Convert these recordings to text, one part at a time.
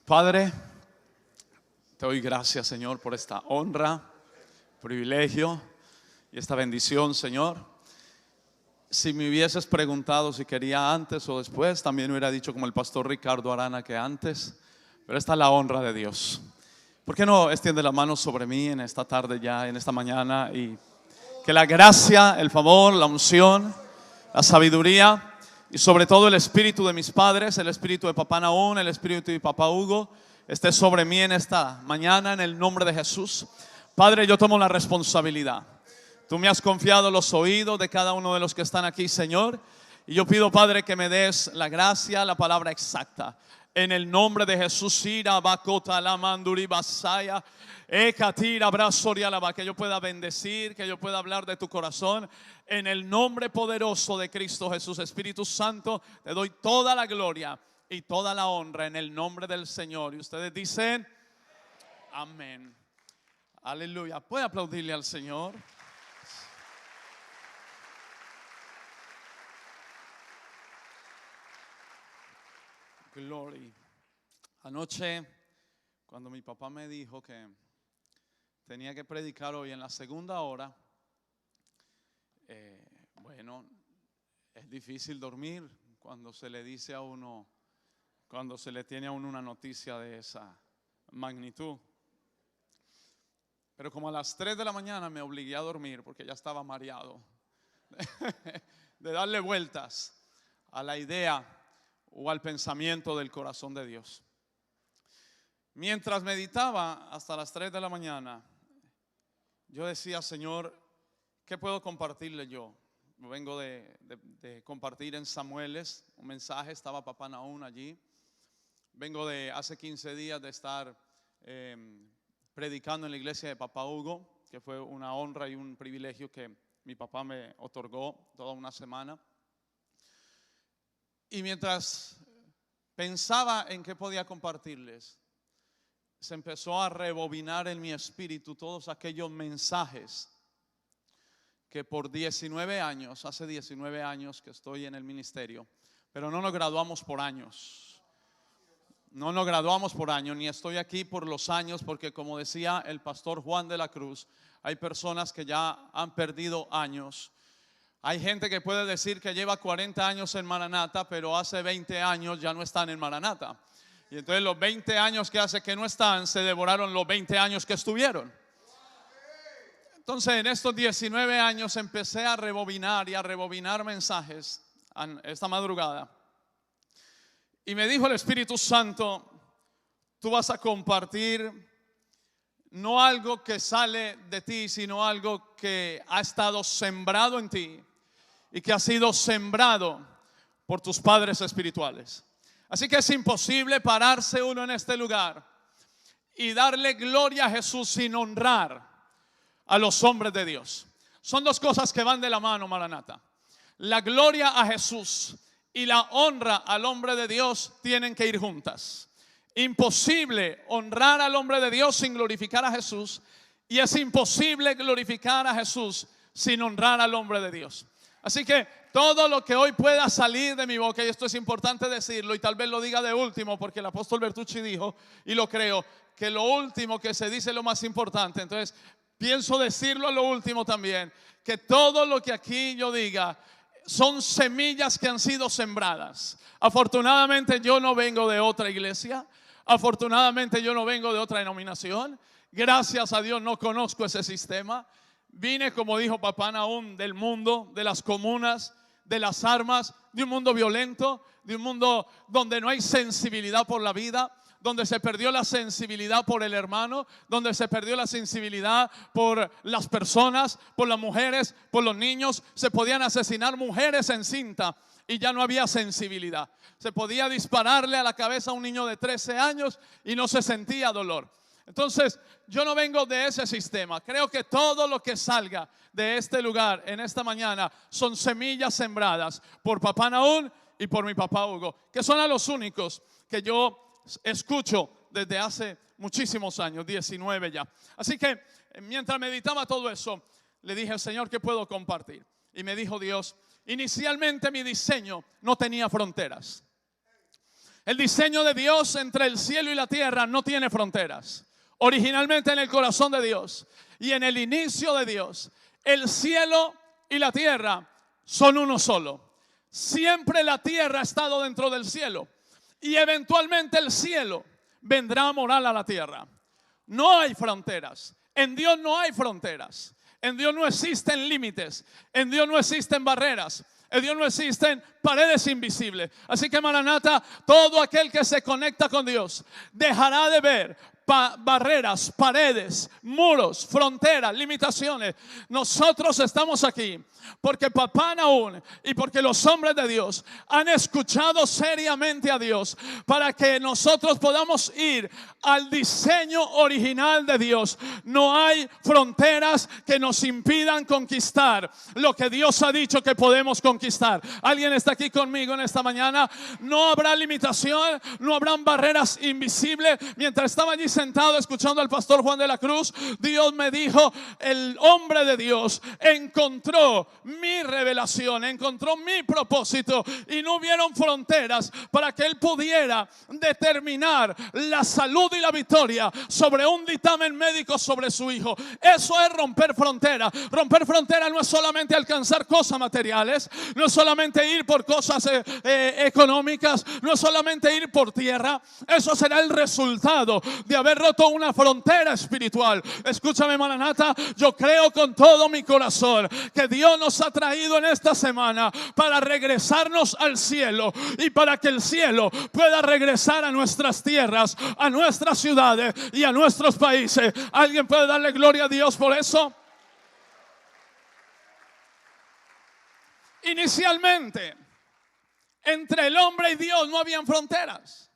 Padre, te doy gracias, Señor, por esta honra, privilegio y esta bendición, Señor. Si me hubieses preguntado si quería antes o después, también hubiera dicho como el pastor Ricardo Arana que antes, pero esta es la honra de Dios. ¿Por qué no extiende la mano sobre mí en esta tarde ya, en esta mañana? Y que la gracia, el favor, la unción, la sabiduría y sobre todo el espíritu de mis padres, el espíritu de papá Naún, el espíritu de papá Hugo, esté sobre mí en esta mañana en el nombre de Jesús. Padre, yo tomo la responsabilidad. Tú me has confiado los oídos de cada uno de los que están aquí, Señor. Y yo pido, Padre, que me des la gracia, la palabra exacta. En el nombre de Jesús, ira bakota la manduri basaya, ekatira brasorialaba, que yo pueda bendecir, que yo pueda hablar de tu corazón. En el nombre poderoso de Cristo Jesús, Espíritu Santo, te doy toda la gloria y toda la honra en el nombre del Señor. Y ustedes dicen, amén. Aleluya. ¿Puede aplaudirle al Señor? Glory. Anoche, cuando mi papá me dijo que tenía que predicar hoy en la segunda hora, bueno, es difícil dormir cuando se le dice a uno, cuando se le tiene a uno una noticia de esa magnitud. Pero como a las 3 de la mañana me obligué a dormir porque ya estaba mareado de darle vueltas a la idea o al pensamiento del corazón de Dios. Mientras meditaba hasta las 3 de la mañana, yo decía, Señor, ¿qué puedo compartirle yo? Vengo de compartir en Samueles un mensaje, estaba papá Naún allí. Vengo de hace 15 días de estar predicando en la iglesia de papá Hugo, que fue una honra y un privilegio que mi papá me otorgó toda una semana. Y mientras pensaba en qué podía compartirles, se empezó a rebobinar en mi espíritu todos aquellos mensajes que por 19 años, hace 19 años que estoy en el ministerio, pero no nos graduamos por años. No nos graduamos por años, ni estoy aquí por los años, porque como decía el pastor Juan de la Cruz, hay personas que ya han perdido años. Hay gente que puede decir que lleva 40 años en Maranata, pero hace 20 años ya no están en Maranata. Y entonces los 20 años que hace que no están, se devoraron los 20 años que estuvieron. Entonces en estos 19 años empecé a rebobinar y a rebobinar mensajes esta madrugada. Y me dijo el Espíritu Santo, tú vas a compartir no algo que sale de ti, sino algo que ha estado sembrado en ti y que ha sido sembrado por tus padres espirituales. Así que es imposible pararse uno en este lugar y darle gloria a Jesús sin honrar a los hombres de Dios. Son dos cosas que van de la mano, Maranata. La gloria a Jesús y la honra al hombre de Dios tienen que ir juntas. Imposible honrar al hombre de Dios sin glorificar a Jesús, y es imposible glorificar a Jesús sin honrar al hombre de Dios. Así que todo lo que hoy pueda salir de mi boca, y esto es importante decirlo, y tal vez lo diga de último, porque el apóstol Bertucci dijo, y lo creo, que lo último que se dice es lo más importante. Entonces pienso decirlo a lo último también, que todo lo que aquí yo diga son semillas que han sido sembradas. Afortunadamente yo no vengo de otra iglesia, afortunadamente yo no vengo de otra denominación, gracias a Dios no conozco ese sistema. Vine, como dijo papá Naún, del mundo, de las comunas, de las armas, de un mundo violento, de un mundo donde no hay sensibilidad por la vida, donde se perdió la sensibilidad por el hermano, donde se perdió la sensibilidad por las personas, por las mujeres, por los niños. Se podían asesinar mujeres en cinta y ya no había sensibilidad. Se podía dispararle a la cabeza a un niño de 13 años y no se sentía dolor. Entonces yo no vengo de ese sistema. Creo que todo lo que salga de este lugar en esta mañana son semillas sembradas por papá Naún y por mi papá Hugo, que son a los únicos que yo escucho desde hace muchísimos años, 19 ya. Así que mientras meditaba todo eso, le dije al Señor, ¿qué puedo compartir? Y me dijo Dios, inicialmente mi diseño no tenía fronteras. El diseño de Dios entre el cielo y la tierra no tiene fronteras. Originalmente en el corazón de Dios y en el inicio de Dios, el cielo y la tierra son uno solo. Siempre la tierra ha estado dentro del cielo y eventualmente el cielo vendrá a morar a la tierra. No hay fronteras. En Dios no hay fronteras. En Dios no existen límites. En Dios no existen barreras. En Dios no existen paredes invisibles. Así que Maranata, todo aquel que se conecta con Dios dejará de ver barreras, paredes, muros, fronteras, limitaciones. Nosotros estamos aquí porque Papá Nahum y porque los hombres de Dios han escuchado seriamente a Dios para que nosotros podamos ir al diseño original de Dios. No hay fronteras que nos impidan conquistar lo que Dios ha dicho que podemos conquistar. ¿Alguien está aquí conmigo en esta mañana? No habrá limitación, no habrán barreras invisibles. Mientras estaba allí sentado escuchando al pastor Juan de la Cruz, Dios me dijo: el hombre de Dios encontró mi revelación, encontró mi propósito y no hubieron fronteras para que él pudiera determinar la salud y la victoria sobre un dictamen médico sobre su hijo. Eso es romper fronteras. Romper fronteras no es solamente alcanzar cosas materiales, no es solamente ir por cosas económicas, no es solamente ir por tierra. Eso será el resultado de haber roto una frontera espiritual. Escúchame, Maranata, yo creo con todo mi corazón que Dios nos ha traído en esta semana para regresarnos al cielo y para que el cielo pueda regresar a nuestras tierras, a nuestras ciudades y a nuestros países. ¿Alguien puede darle gloria a Dios por eso? Inicialmente, entre el hombre y Dios no habían fronteras.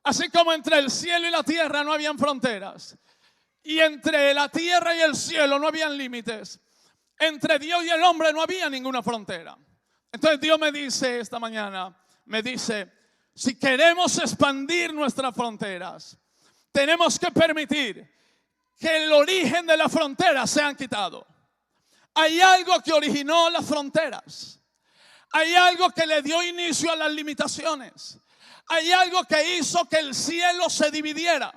Así como entre el cielo y la tierra no habían fronteras. Y entre la tierra y el cielo no habían límites. Entre Dios y el hombre no había ninguna frontera. Entonces Dios me dice esta mañana, me dice: si queremos expandir nuestras fronteras, tenemos que permitir que el origen de las fronteras sean quitado. Hay algo que originó las fronteras. Hay algo que le dio inicio a las limitaciones. Hay algo que hizo que el cielo se dividiera.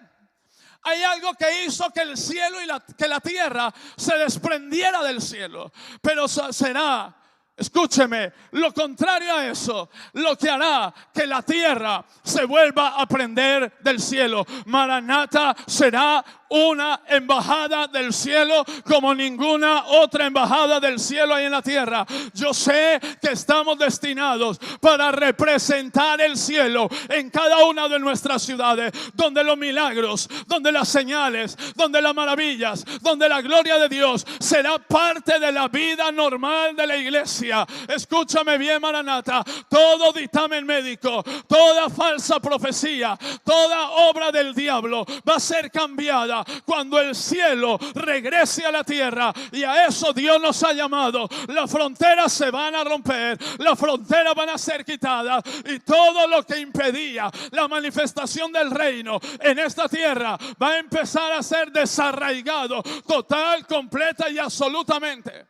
Hay algo que hizo que el cielo y que la tierra se desprendiera del cielo. Pero será, escúcheme, lo contrario a eso, lo que hará que la tierra se vuelva a prender del cielo. Maranata será una embajada del cielo como ninguna otra embajada del cielo hay en la tierra. Yo sé que estamos destinados para representar el cielo en cada una de nuestras ciudades, donde los milagros, donde las señales, donde las maravillas, donde la gloria de Dios será parte de la vida normal de la iglesia. Escúchame bien, Maranata, todo dictamen médico, toda falsa profecía, toda obra del diablo va a ser cambiada cuando el cielo regrese a la tierra, y a eso Dios nos ha llamado. Las fronteras se van a romper, las fronteras van a ser quitadas, y todo lo que impedía la manifestación del reino en esta tierra va a empezar a ser desarraigado total, completa y absolutamente.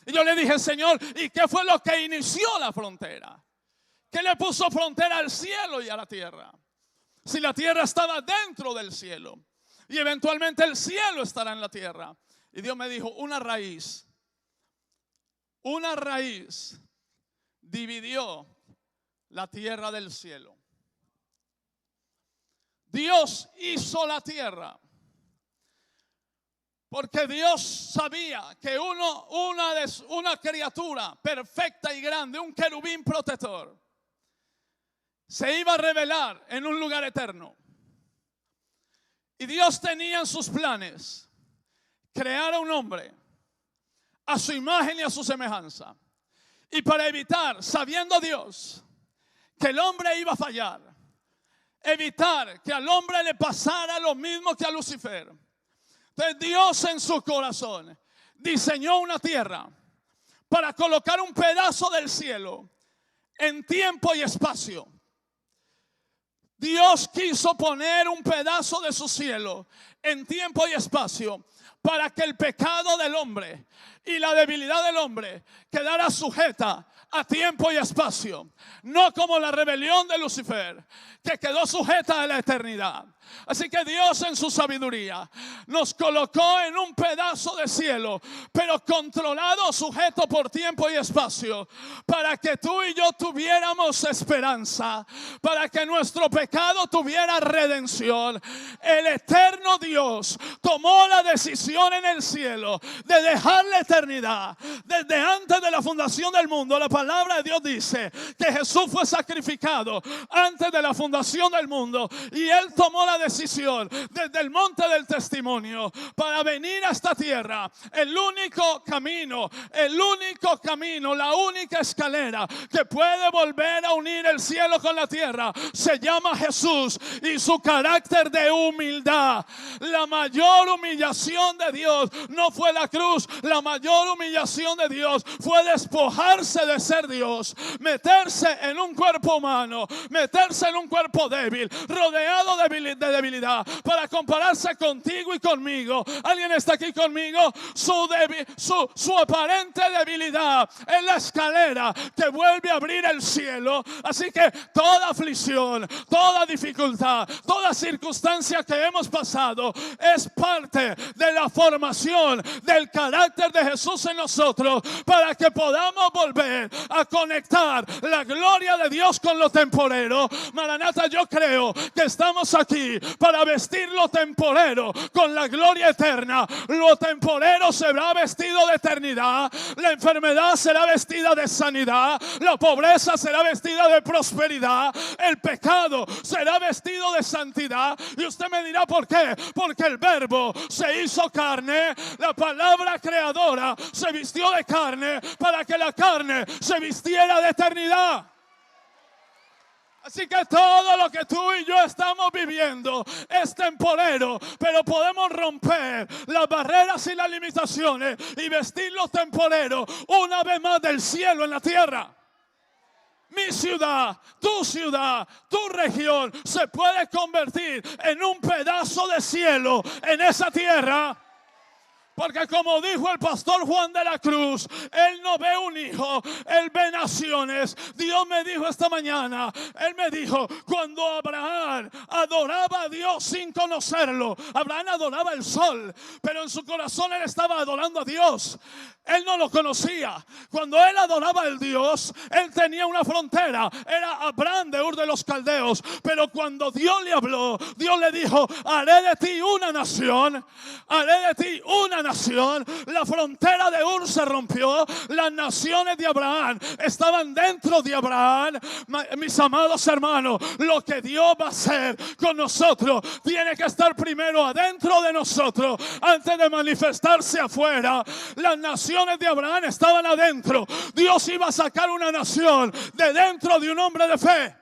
Y yo le dije: Señor, ¿y qué fue lo que inició la frontera? ¿Qué le puso frontera al cielo y a la tierra? Si la tierra estaba dentro del cielo y eventualmente el cielo estará en la tierra. Y Dios me dijo: una raíz dividió la tierra del cielo. Dios hizo la tierra porque Dios sabía que una criatura perfecta y grande, un querubín protector, se iba a revelar en un lugar eterno. Y Dios tenía en sus planes crear a un hombre a su imagen y a su semejanza. Y para evitar, sabiendo Dios que el hombre iba a fallar, evitar que al hombre le pasara lo mismo que a Lucifer, entonces Dios en su corazón diseñó una tierra para colocar un pedazo del cielo en tiempo y espacio. Dios quiso poner un pedazo de su cielo en tiempo y espacio para que el pecado del hombre y la debilidad del hombre quedara sujeta a tiempo y espacio, no como la rebelión de Lucifer, que quedó sujeta a la eternidad. Así que Dios en su sabiduría nos colocó en un pedazo de cielo, pero controlado, sujeto por tiempo y espacio, para que tú y yo tuviéramos esperanza, para que nuestro pecado tuviera redención. El eterno Dios tomó la decisión en el cielo de dejar la eternidad. Desde antes de la fundación del mundo, la palabra de Dios dice que Jesús fue sacrificado antes de la fundación del mundo, y Él tomó la decisión desde el monte del testimonio para venir a esta tierra. El único camino, la única escalera que puede volver a unir el cielo con la tierra se llama Jesús y su carácter de humildad. La mayor humillación de Dios no fue la cruz, la mayor humillación de Dios fue despojarse de ser Dios, meterse en un cuerpo humano, meterse en un cuerpo débil, rodeado de debilidad, para compararse contigo y conmigo. ¿Alguien está aquí conmigo? Su aparente debilidad es la escalera que vuelve a abrir el cielo. Así que toda aflicción, toda dificultad, toda circunstancia que hemos pasado es parte de la formación del carácter de Jesús en nosotros, para que podamos volver a conectar la gloria de Dios con lo temporero. Maranata, yo creo que estamos aquí para vestir lo temporero con la gloria eterna. Lo temporero será vestido de eternidad, la enfermedad será vestida de sanidad, la pobreza será vestida de prosperidad, el pecado será vestido de santidad. Y usted me dirá, ¿por qué? Porque el verbo se hizo carne, la palabra creadora se vistió de carne para que la carne se vistiera de eternidad. Así que todo lo que tú y yo estamos viviendo es temporero, pero podemos romper las barreras y las limitaciones y vestir lo temporero una vez más del cielo en la tierra. Mi ciudad, tu región se puede convertir en un pedazo de cielo en esa tierra. Porque como dijo el pastor Juan de la Cruz, él no ve un hijo, él ve naciones. Dios me dijo esta mañana, él me dijo, cuando Abraham adoraba a Dios sin conocerlo, Abraham adoraba el sol, pero en su corazón él estaba adorando a Dios. Él no lo conocía. Cuando él adoraba al Dios, él tenía una frontera, era Abraham de Ur de los Caldeos. Pero cuando Dios le habló, Dios le dijo, haré de ti una nación, haré de ti una nación. La frontera de Ur se rompió, las naciones de Abraham estaban dentro de Abraham. Mis amados hermanos, lo que Dios va a hacer con nosotros tiene que estar primero adentro de nosotros antes de manifestarse afuera. Las naciones de Abraham estaban adentro. Dios iba a sacar una nación de dentro de un hombre de fe.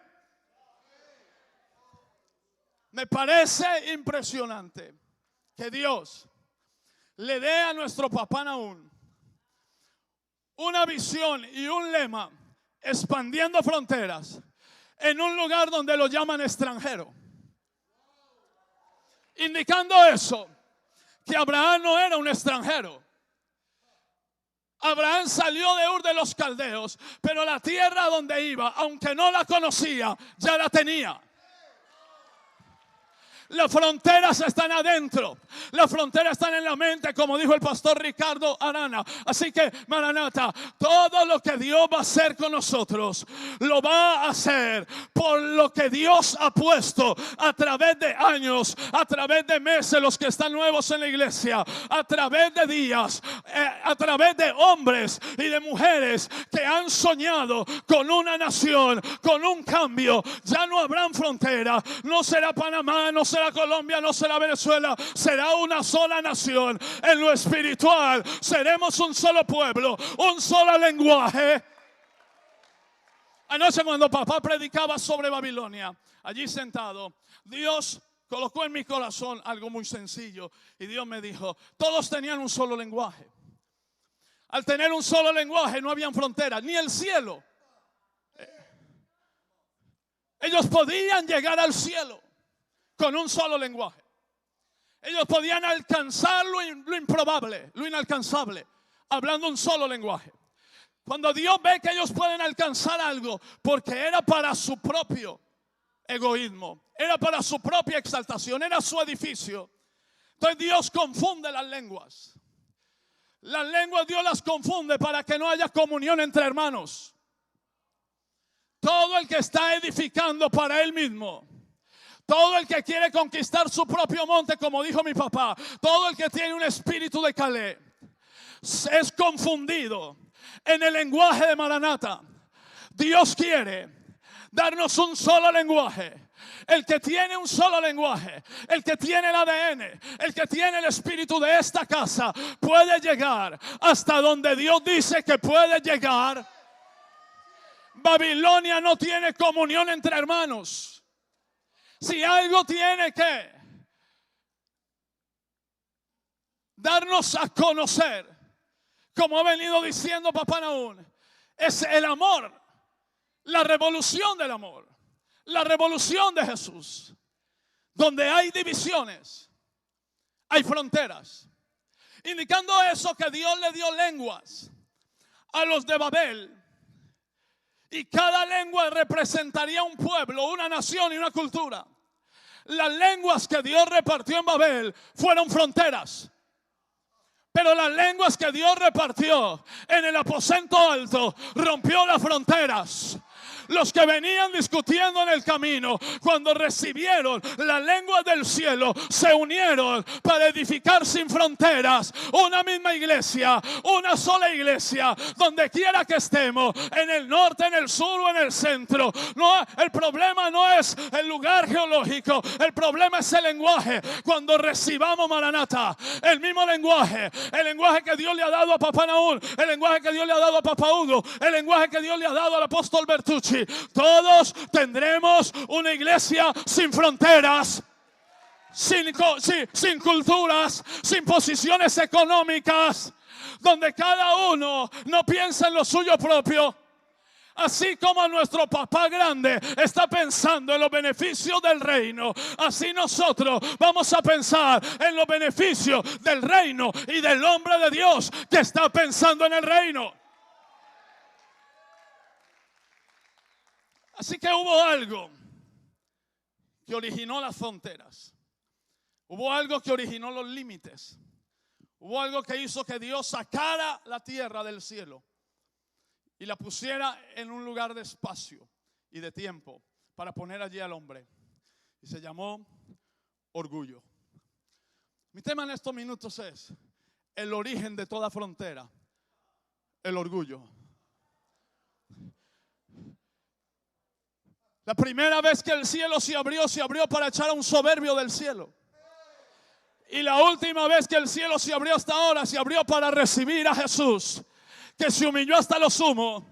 Me parece impresionante que Dios le dé a nuestro papá Nahum una visión y un lema expandiendo fronteras en un lugar donde lo llaman extranjero, indicando eso, que Abraham no era un extranjero. Abraham salió de Ur de los Caldeos, pero la tierra donde iba, aunque no la conocía, ya la tenía. Las fronteras están adentro. Las fronteras están en la mente, como dijo el pastor Ricardo Arana. Así que, Maranata, todo lo que Dios va a hacer con nosotros, lo va a hacer por lo que Dios ha puesto a través de años, a través de meses, los que están nuevos en la iglesia, a través de días, a través de hombres y de mujeres que han soñado con una nación, con un cambio. Ya no habrán fronteras, no será Panamá, no será Colombia, no será Venezuela, será una sola nación. En lo espiritual seremos un solo pueblo, un solo lenguaje. Anoche cuando papá predicaba sobre Babilonia, allí sentado, Dios colocó en mi corazón algo muy sencillo y Dios me dijo, todos tenían un solo lenguaje. Al tener un solo lenguaje no habían fronteras, ni el cielo. Ellos podían llegar al cielo con un solo lenguaje. Ellos podían alcanzar lo improbable, lo inalcanzable, hablando un solo lenguaje. Cuando Dios ve que ellos pueden alcanzar algo, porque era para su propio egoísmo, era para su propia exaltación, era su edificio. Entonces Dios confunde las lenguas. Las lenguas Dios las confunde para que no haya comunión entre hermanos. Todo el que está edificando para él mismo, todo el que quiere conquistar su propio monte, como dijo mi papá, todo el que tiene un espíritu de Caleb, es confundido en el lenguaje de Maranata. Dios quiere darnos un solo lenguaje. El que tiene un solo lenguaje, el que tiene el ADN, el que tiene el espíritu de esta casa, puede llegar hasta donde Dios dice que puede llegar. Babilonia no tiene comunión entre hermanos. Si algo tiene que darnos a conocer, como ha venido diciendo Papá Nahum, es el amor, la revolución del amor, la revolución de Jesús. Donde hay divisiones, hay fronteras, indicando eso que Dios le dio lenguas a los de Babel, y cada lengua representaría un pueblo, una nación y una cultura. Las lenguas que Dios repartió en Babel fueron fronteras. Pero las lenguas que Dios repartió en el aposento alto rompió las fronteras. Los que venían discutiendo en el camino, cuando recibieron las lenguas del cielo, se unieron para edificar sin fronteras una misma iglesia, una sola iglesia, donde quiera que estemos, en el norte, en el sur o en el centro. No, el problema no es el lugar geológico, el problema es el lenguaje. Cuando recibamos Maranata, el mismo lenguaje, el lenguaje que Dios le ha dado a Papá Nahum, el lenguaje que Dios le ha dado a Papá Hugo, el lenguaje que Dios le ha dado al apóstol Bertucci, todos tendremos una iglesia sin fronteras, sin culturas, sin posiciones económicas, donde cada uno no piensa en lo suyo propio. Así como nuestro papá grande está pensando en los beneficios del reino, así nosotros vamos a pensar en los beneficios del reino y del hombre de Dios que está pensando en el reino. Así que hubo algo que originó las fronteras. Hubo algo que originó los límites. Hubo algo que hizo que Dios sacara la tierra del cielo y la pusiera en un lugar de espacio y de tiempo para poner allí al hombre. Y se llamó orgullo. Mi tema en estos minutos es el origen de toda frontera, el orgullo. La primera vez que el cielo se abrió para echar a un soberbio del cielo. Y la última vez que el cielo se abrió hasta ahora, se abrió para recibir a Jesús, que se humilló hasta lo sumo.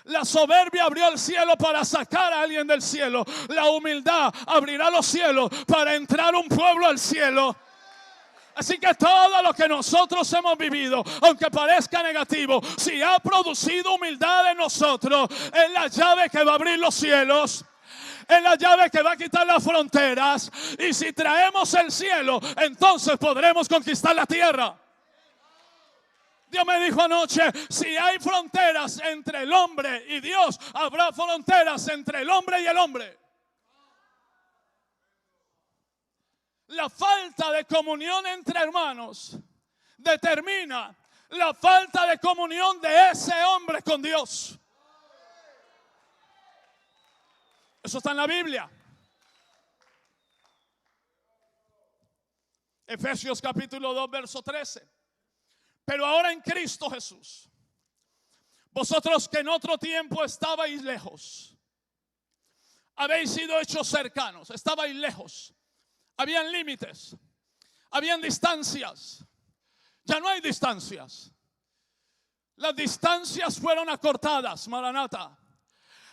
La soberbia abrió el cielo para sacar a alguien del cielo. La humildad abrirá los cielos para entrar un pueblo al cielo. Así que todo lo que nosotros hemos vivido, aunque parezca negativo, si ha producido humildad en nosotros, es la llave que va a abrir los cielos. Es la llave que va a quitar las fronteras. Y si traemos el cielo, entonces podremos conquistar la tierra. Dios me dijo anoche, si hay fronteras entre el hombre y Dios, habrá fronteras entre el hombre y el hombre. La falta de comunión entre hermanos determina la falta de comunión de ese hombre con Dios. Eso está en la Biblia. Efesios capítulo 2, verso 13. Pero ahora en Cristo Jesús, vosotros que en otro tiempo estabais lejos, habéis sido hechos cercanos. Estabais lejos. Habían límites, habían distancias. Ya no hay distancias. Las distancias fueron acortadas, Maranata.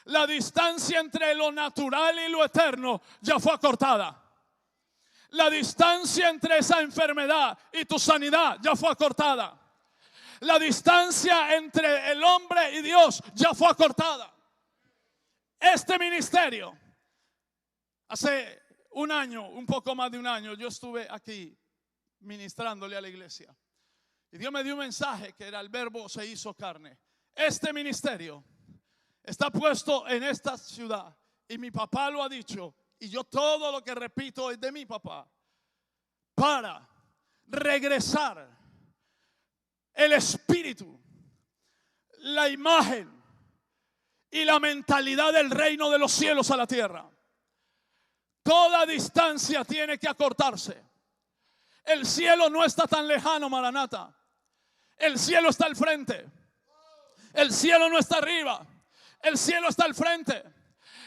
La distancia entre lo natural y lo eterno ya fue acortada. La distancia entre esa enfermedad y tu sanidad ya fue acortada. La distancia entre el hombre y Dios ya fue acortada. Este ministerio, hace un año, un poco más de un año, yo estuve aquí ministrándole a la iglesia. Y Dios me dio un mensaje que era: el verbo se hizo carne. Este ministerio está puesto en esta ciudad. Y mi papá lo ha dicho. Y yo todo lo que repito es de mi papá. Para regresar el espíritu, la imagen y la mentalidad del reino de los cielos a la tierra. Toda distancia tiene que acortarse. El cielo no está tan lejano, Maranata. El cielo está al frente. El cielo no está arriba. El cielo está al frente.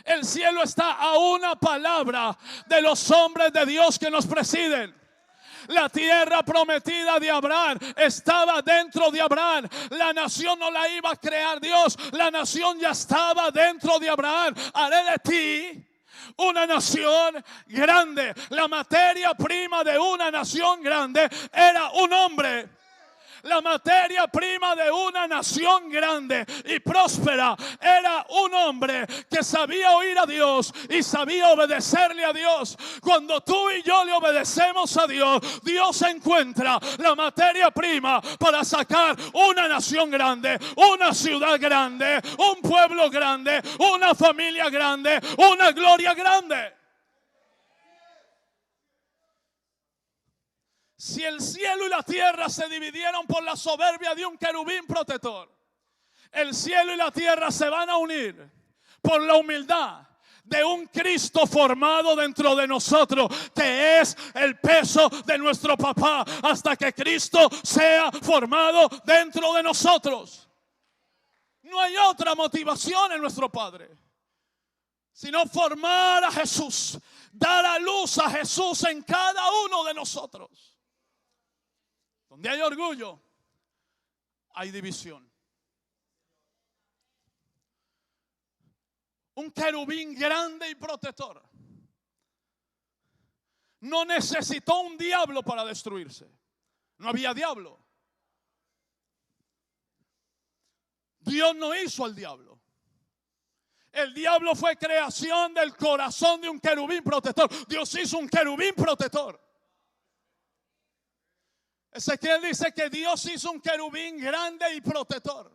El cielo está a una palabra de los hombres de Dios que nos presiden. La tierra prometida de Abraham estaba dentro de Abraham. La nación no la iba a crear Dios. La nación ya estaba dentro de Abraham. Haré de ti una nación grande. La materia prima de una nación grande era un hombre. La materia prima de una nación grande y próspera era un hombre que sabía oír a Dios y sabía obedecerle a Dios. Cuando tú y yo le obedecemos a Dios, Dios encuentra la materia prima para sacar una nación grande, una ciudad grande, un pueblo grande, una familia grande, una gloria grande. Si el cielo y la tierra se dividieron por la soberbia de un querubín protector, el cielo y la tierra se van a unir por la humildad de un Cristo formado dentro de nosotros, que es el peso de nuestro papá, hasta que Cristo sea formado dentro de nosotros. No hay otra motivación en nuestro Padre, sino formar a Jesús, dar a luz a Jesús en cada uno de nosotros. Donde hay orgullo, hay división. Un querubín grande y protector no necesitó un diablo para destruirse. No había diablo. Dios no hizo al diablo. El diablo fue creación del corazón de un querubín protector. Dios hizo un querubín protector. Ezequiel dice que Dios hizo un querubín grande y protector.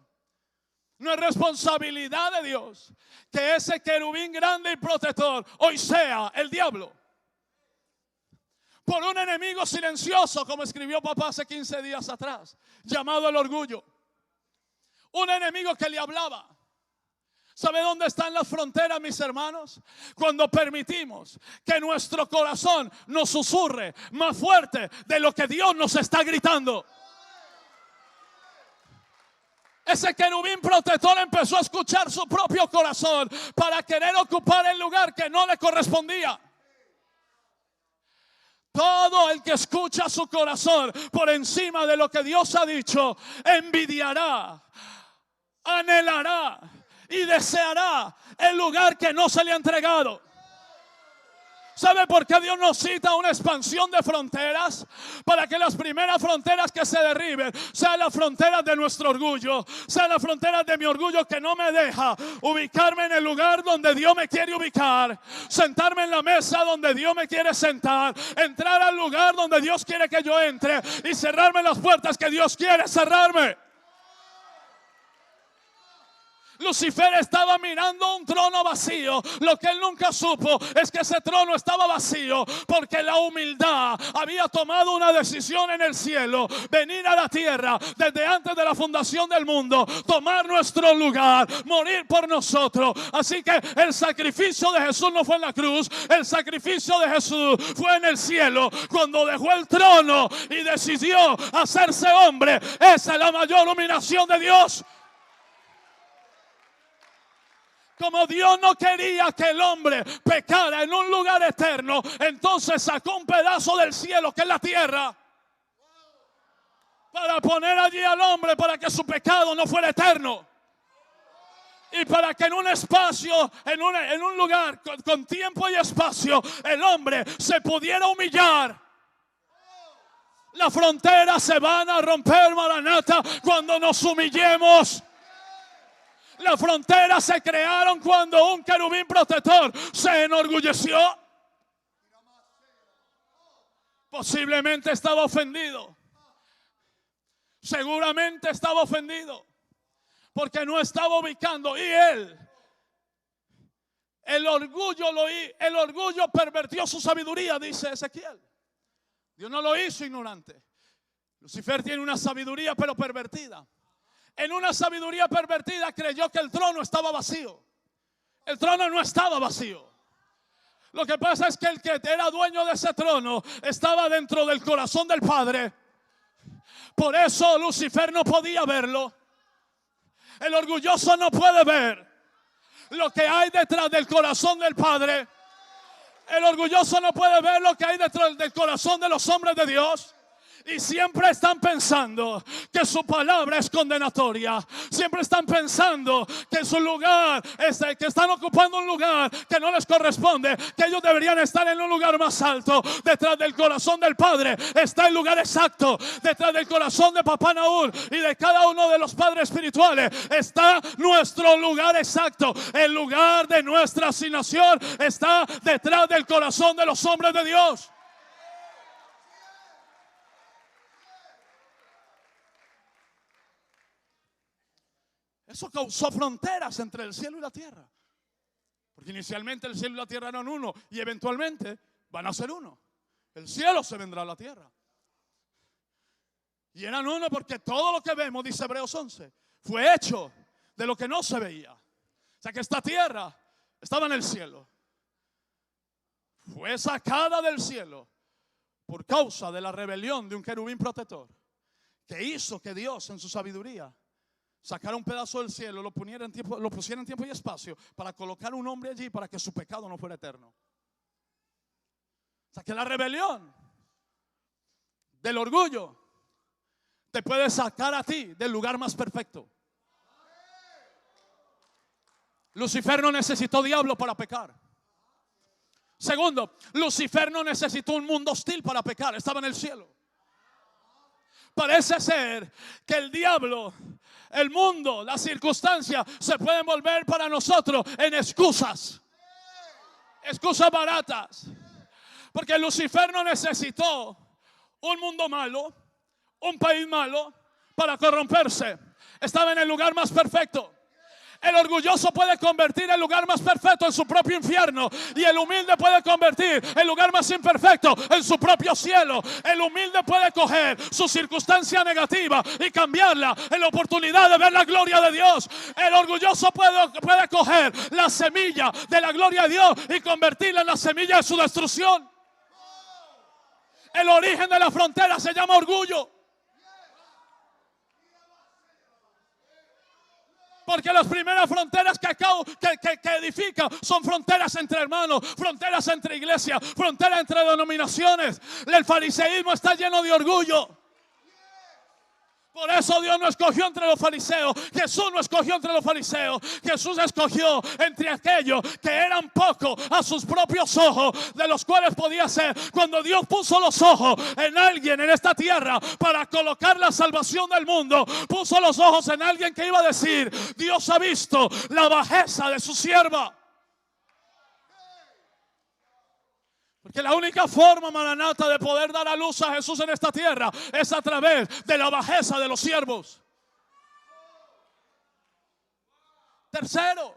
No es responsabilidad de Dios que ese querubín grande y protector hoy sea el diablo. Por un enemigo silencioso, como escribió papá hace 15 días atrás, llamado el orgullo. Un enemigo que le hablaba. ¿Sabe dónde están las fronteras, mis hermanos? Cuando permitimos que nuestro corazón nos susurre más fuerte de lo que Dios nos está gritando. Ese querubín protector empezó a escuchar su propio corazón para querer ocupar el lugar que no le correspondía. Todo el que escucha su corazón por encima de lo que Dios ha dicho, envidiará, anhelará y deseará el lugar que no se le ha entregado. ¿Sabe por qué Dios nos cita una expansión de fronteras? Para que las primeras fronteras que se derriben sean las fronteras de nuestro orgullo, sean las fronteras de mi orgullo que no me deja ubicarme en el lugar donde Dios me quiere ubicar, sentarme en la mesa donde Dios me quiere sentar, entrar al lugar donde Dios quiere que yo entre y cerrarme las puertas que Dios quiere cerrarme. Lucifer estaba mirando un trono vacío. Lo que él nunca supo es que ese trono estaba vacío porque la humildad había tomado una decisión en el cielo: venir a la tierra desde antes de la fundación del mundo, tomar nuestro lugar, morir por nosotros. Así que el sacrificio de Jesús no fue en la cruz, el sacrificio de Jesús fue en el cielo, cuando dejó el trono y decidió hacerse hombre. Esa es la mayor humillación de Dios. Como Dios no quería que el hombre pecara en un lugar eterno, entonces sacó un pedazo del cielo, que es la tierra, para poner allí al hombre, para que su pecado no fuera eterno. Y para que en un espacio, en un lugar con tiempo y espacio, el hombre se pudiera humillar. Las fronteras se van a romper, Maranata, cuando nos humillemos. Las fronteras se crearon cuando un querubín protector se enorgulleció. Posiblemente estaba ofendido. Seguramente estaba ofendido porque no estaba ubicando. Y el orgullo pervertió su sabiduría, dice Ezequiel. Dios no lo hizo ignorante. Lucifer tiene una sabiduría pero pervertida. En una sabiduría pervertida creyó que el trono estaba vacío. El trono no estaba vacío. Lo que pasa es que el que era dueño de ese trono estaba dentro del corazón del Padre. Por eso Lucifer no podía verlo. El orgulloso no puede ver lo que hay detrás del corazón del Padre. El orgulloso no puede ver lo que hay detrás del corazón de los hombres de Dios. Y siempre están pensando que su palabra es condenatoria. Siempre están pensando que en su lugar, que están ocupando un lugar que no les corresponde, que ellos deberían estar en un lugar más alto. Detrás del corazón del Padre está el lugar exacto. Detrás del corazón de Papá Nahum y de cada uno de los padres espirituales está nuestro lugar exacto. El lugar de nuestra asignación está detrás del corazón de los hombres de Dios. Eso causó fronteras entre el cielo y la tierra. Porque inicialmente el cielo y la tierra eran uno y eventualmente van a ser uno. El cielo se vendrá a la tierra. Y eran uno porque todo lo que vemos, dice Hebreos 11, fue hecho de lo que no se veía. O sea que esta tierra estaba en el cielo. Fue sacada del cielo por causa de la rebelión de un querubín protector que hizo que Dios en su sabiduría sacar un pedazo del cielo, lo pusiera en tiempo y espacio para colocar un hombre allí para que su pecado no fuera eterno. O sea que la rebelión del orgullo te puede sacar a ti del lugar más perfecto. Lucifer no necesitó diablo para pecar. Segundo, Lucifer no necesitó un mundo hostil para pecar, estaba en el cielo. Parece ser que el diablo, el mundo, las circunstancias se pueden volver para nosotros en excusas baratas. Porque Lucifer no necesitó un mundo malo, un país malo para corromperse. Estaba en el lugar más perfecto. El orgulloso puede convertir el lugar más perfecto en su propio infierno. Y el humilde puede convertir el lugar más imperfecto en su propio cielo. El humilde puede coger su circunstancia negativa y cambiarla en la oportunidad de ver la gloria de Dios. El orgulloso puede coger la semilla de la gloria de Dios y convertirla en la semilla de su destrucción. El origen de la frontera se llama orgullo. Porque las primeras fronteras que edifica son fronteras entre hermanos, fronteras entre iglesias, fronteras entre denominaciones. El fariseísmo está lleno de orgullo. Por eso Dios no escogió entre los fariseos. Jesús no escogió entre los fariseos. Jesús escogió entre aquellos que eran pocos a sus propios ojos, de los cuales podía ser. Cuando Dios puso los ojos en alguien en esta tierra para colocar la salvación del mundo, puso los ojos en alguien que iba a decir: Dios ha visto la bajeza de su sierva. Porque la única forma, Maranata, de poder dar a luz a Jesús en esta tierra es a través de la bajeza de los siervos. Tercero,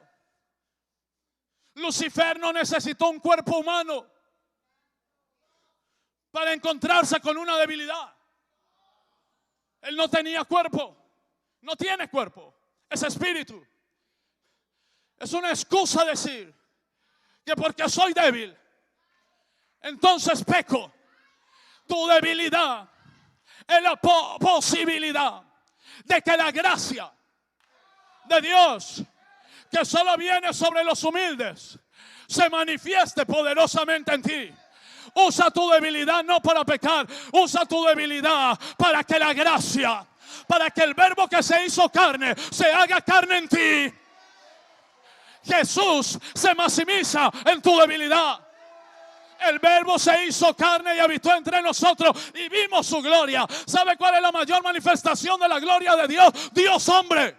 Lucifer no necesitó un cuerpo humano para encontrarse con una debilidad. Él no tenía cuerpo, no tiene cuerpo, es espíritu. Es una excusa decir que porque soy débil, entonces peco. Tu debilidad es la posibilidad de que la gracia de Dios, que solo viene sobre los humildes, se manifieste poderosamente en ti. Usa tu debilidad no para pecar, usa tu debilidad para que la gracia, para que el verbo que se hizo carne se haga carne en ti. Jesús se maximiza en tu debilidad. El verbo se hizo carne y habitó entre nosotros y vimos su gloria. ¿Sabe cuál es la mayor manifestación de la gloria de Dios? Dios hombre.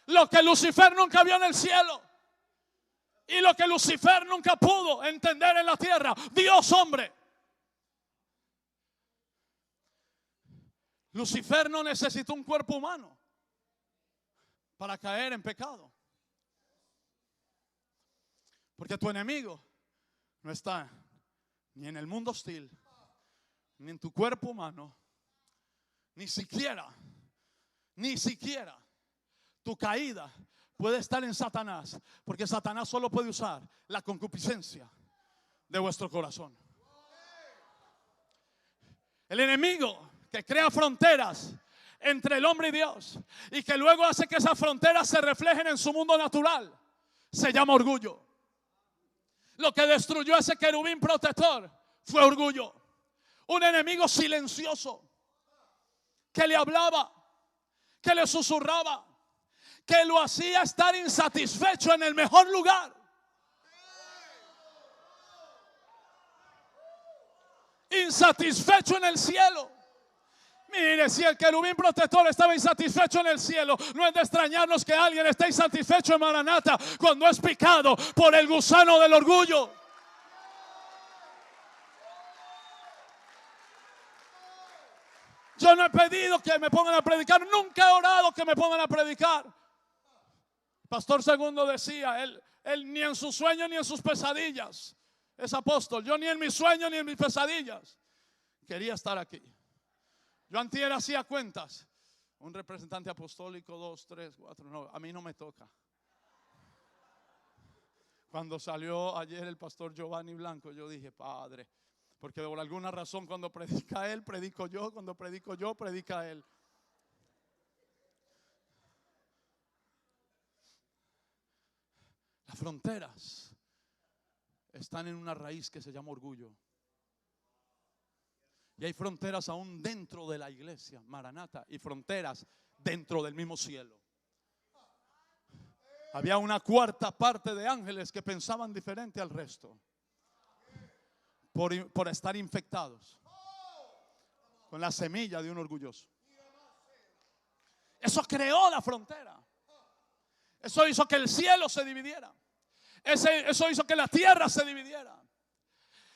Lo que Lucifer nunca vio en el cielo Y lo que Lucifer nunca pudo entender en la tierra, Dios hombre. Lucifer no necesitó un cuerpo humano para caer en pecado. Porque tu enemigo no está ni en el mundo hostil, ni en tu cuerpo humano, ni siquiera tu caída puede estar en Satanás, porque Satanás solo puede usar la concupiscencia de vuestro corazón. El enemigo que crea fronteras entre el hombre y Dios y que luego hace que esas fronteras se reflejen en su mundo natural, se llama orgullo. Lo que destruyó ese querubín protector fue orgullo. Un enemigo silencioso que le hablaba, que le susurraba, que lo hacía estar insatisfecho en el mejor lugar. Insatisfecho en el cielo. Mire, si el querubín protector estaba insatisfecho en el cielo, no es de extrañarnos que alguien esté insatisfecho en Maranata cuando es picado por el gusano del orgullo. Yo no he pedido que me pongan a predicar, nunca he orado que me pongan a predicar. Pastor Segundo decía, él ni en sus sueños ni en sus pesadillas es apóstol. Yo ni en mis sueños ni en mis pesadillas quería estar aquí. Yo antier hacía cuentas. Un representante apostólico, 2, 3, 4, no, a mí no me toca. Cuando salió ayer el pastor Giovanni Blanco, yo dije, Padre, porque por alguna razón cuando predica él, predico yo, cuando predico yo, predica él. Las fronteras están en una raíz que se llama orgullo. Y hay fronteras aún dentro de la iglesia, Maranata, y fronteras dentro del mismo cielo. Había una cuarta parte de ángeles que pensaban diferente al resto por estar infectados con la semilla de un orgulloso. Eso creó la frontera. Eso hizo que el cielo se dividiera. Eso hizo que la tierra se dividiera.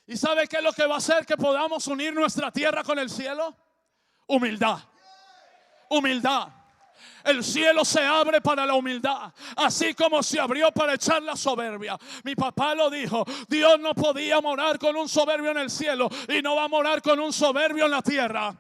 ¿Y sabe qué es lo que va a hacer que podamos unir nuestra tierra con el cielo? Humildad. Humildad. El cielo se abre para la humildad, así como se abrió para echar la soberbia. Mi papá lo dijo, Dios no podía morar con un soberbio en el cielo y no va a morar con un soberbio en la tierra.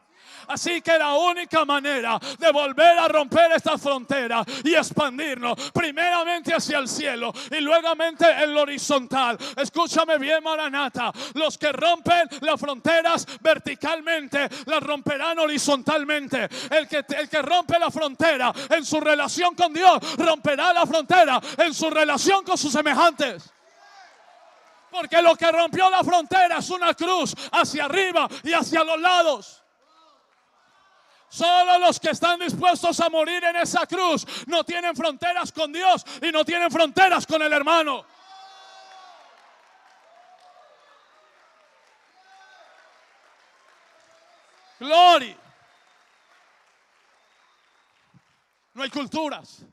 Así que la única manera de volver a romper esta frontera y expandirnos primeramente hacia el cielo y luego en lo horizontal. Escúchame bien, Maranata. Los que rompen las fronteras verticalmente las romperán horizontalmente. El que rompe la frontera en su relación con Dios romperá la frontera en su relación con sus semejantes. Porque lo que rompió la frontera es una cruz hacia arriba y hacia los lados. Solo los que están dispuestos a morir en esa cruz no tienen fronteras con Dios y no tienen fronteras con el hermano. Gloria. No hay culturas.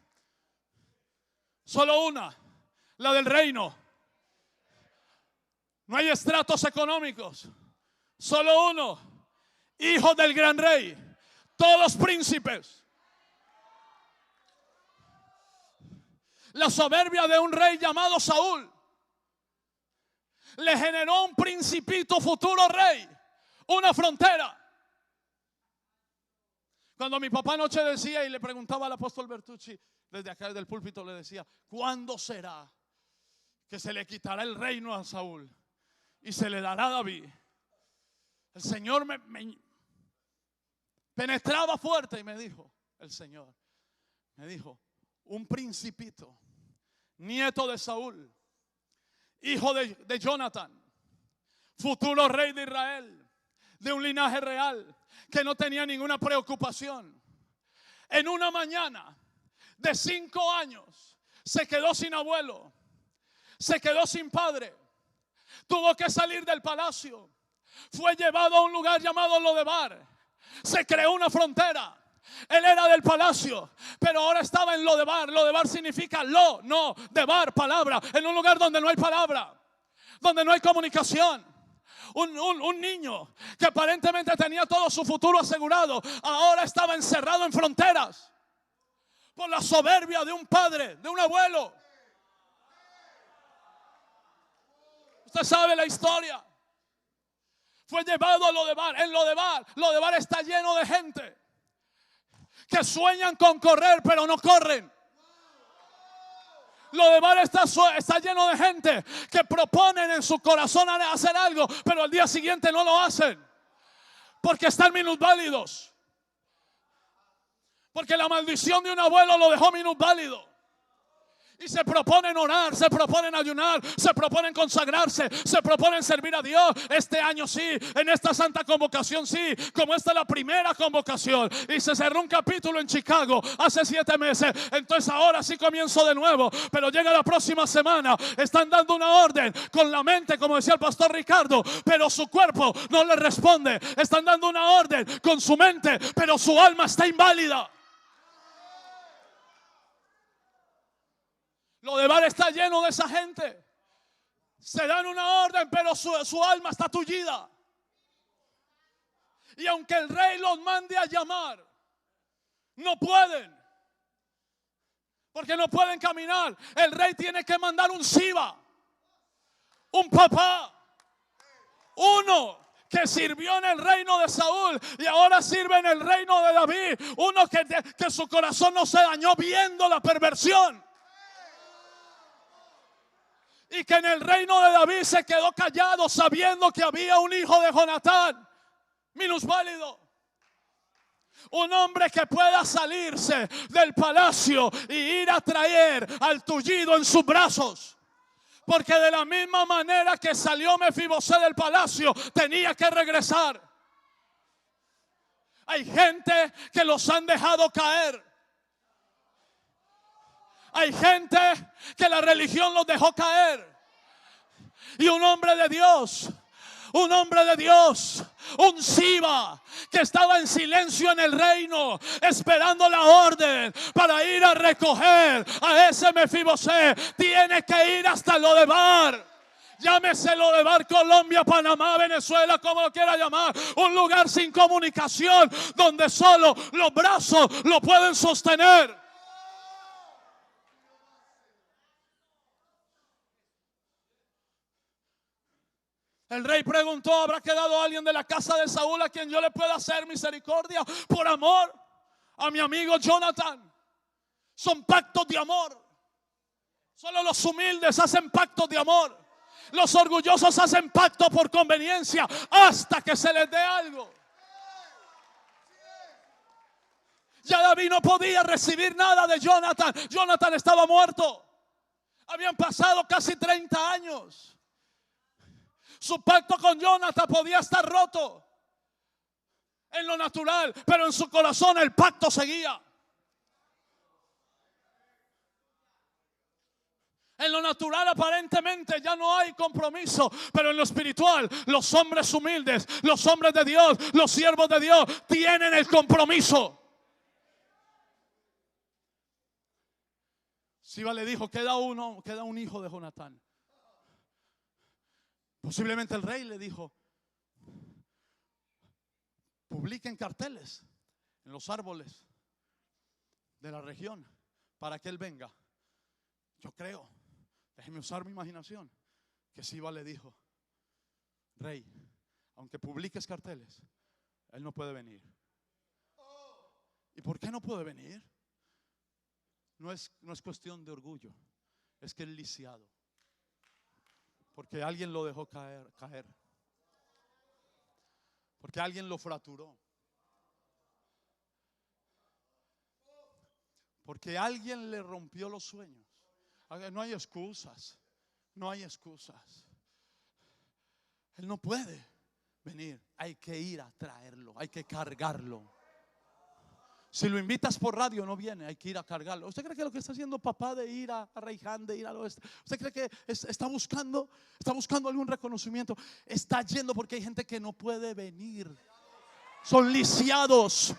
Solo una, la del reino. No hay estratos económicos. Solo uno, hijo del gran rey. Todos príncipes. La soberbia de un rey llamado Saúl le generó un principito futuro rey, una frontera. Cuando mi papá anoche decía y le preguntaba al apóstol Bertucci, desde acá del púlpito le decía, ¿cuándo será que se le quitará el reino a Saúl y se le dará a David? El Señor me penetraba fuerte y me dijo, el Señor, me dijo, un principito, nieto de Saúl, hijo de Jonathan, futuro rey de Israel, de un linaje real, que no tenía ninguna preocupación. En una mañana de 5 años se quedó sin abuelo, se quedó sin padre, tuvo que salir del palacio, fue llevado a un lugar llamado Lodebar. Se creó una frontera Él era del palacio, pero ahora estaba en Lodebar. Lodebar significa lo, no, debar, palabra. En un lugar donde no hay palabra, donde no hay comunicación. Un niño que aparentemente tenía todo su futuro asegurado, ahora estaba encerrado en fronteras por la soberbia de un padre, de un abuelo. Usted sabe la historia. Fue llevado a Lodebar. En Lodebar está lleno de gente que sueñan con correr, pero no corren. Lodebar está lleno de gente que proponen en su corazón hacer algo, pero al día siguiente no lo hacen, porque están minusválidos. Porque la maldición de un abuelo lo dejó minusválido. Y se proponen orar, se proponen ayunar, se proponen consagrarse, se proponen servir a Dios. Este año sí, en esta santa convocación sí, como esta es la primera convocación. Y se cerró un capítulo en Chicago hace 7 meses. Entonces ahora sí comienzo de nuevo. Pero llega la próxima semana, están dando una orden con la mente, como decía el pastor Ricardo, pero su cuerpo no le responde. Están dando una orden con su mente, pero su alma está inválida. Lodebar está lleno de esa gente. Se dan una orden, pero su alma está tullida. Y aunque el rey los mande a llamar, no pueden, porque no pueden caminar. El rey tiene que mandar un Siba, un papá, uno que sirvió en el reino de Saúl y ahora sirve en el reino de David. Uno que su corazón no se dañó viendo la perversión. Y que en el reino de David se quedó callado sabiendo que había un hijo de Jonatán, minusválido. Un hombre que pueda salirse del palacio y ir a traer al tullido en sus brazos. Porque de la misma manera que salió Mefibosé del palacio, tenía que regresar. Hay gente que los han dejado caer. Hay gente que la religión los dejó caer. Y un hombre de Dios, un Siba que estaba en silencio en el reino, esperando la orden para ir a recoger a ese Mefibosé, tiene que ir hasta Lodebar. Llámese Lodebar, Colombia, Panamá, Venezuela, como lo quiera llamar. Un lugar sin comunicación, donde solo los brazos lo pueden sostener. El rey preguntó: ¿habrá quedado alguien de la casa de Saúl a quien yo le pueda hacer misericordia por amor a mi amigo Jonathan? Son pactos de amor. Solo los humildes hacen pactos de amor. Los orgullosos hacen pactos por conveniencia hasta que se les dé algo. Ya David no podía recibir nada de Jonathan. Jonathan estaba muerto. Habían pasado casi 30 años. Su pacto con Jonathan podía estar roto en lo natural, pero en su corazón el pacto seguía. En lo natural aparentemente ya no hay compromiso, pero en lo espiritual los hombres humildes, los hombres de Dios, los siervos de Dios tienen el compromiso. Siba le dijo: queda un hijo de Jonatán. Posiblemente el rey le dijo: publiquen carteles en los árboles de la región para que él venga. Yo creo, déjeme usar mi imaginación, que Siba le dijo: rey, aunque publiques carteles, él no puede venir. ¿Y por qué no puede venir? No es cuestión de orgullo, es que es lisiado. Porque alguien lo dejó caer. Porque alguien lo fracturó. Porque alguien le rompió los sueños. No hay excusas. No hay excusas. Él no puede venir. Hay que ir a traerlo. Hay que cargarlo. Si lo invitas por radio no viene, hay que ir a cargarlo. ¿Usted cree que lo que está haciendo papá de ir a Reiján, de ir al oeste, usted cree que está buscando algún reconocimiento? Está yendo porque hay gente que no puede venir. Son lisiados.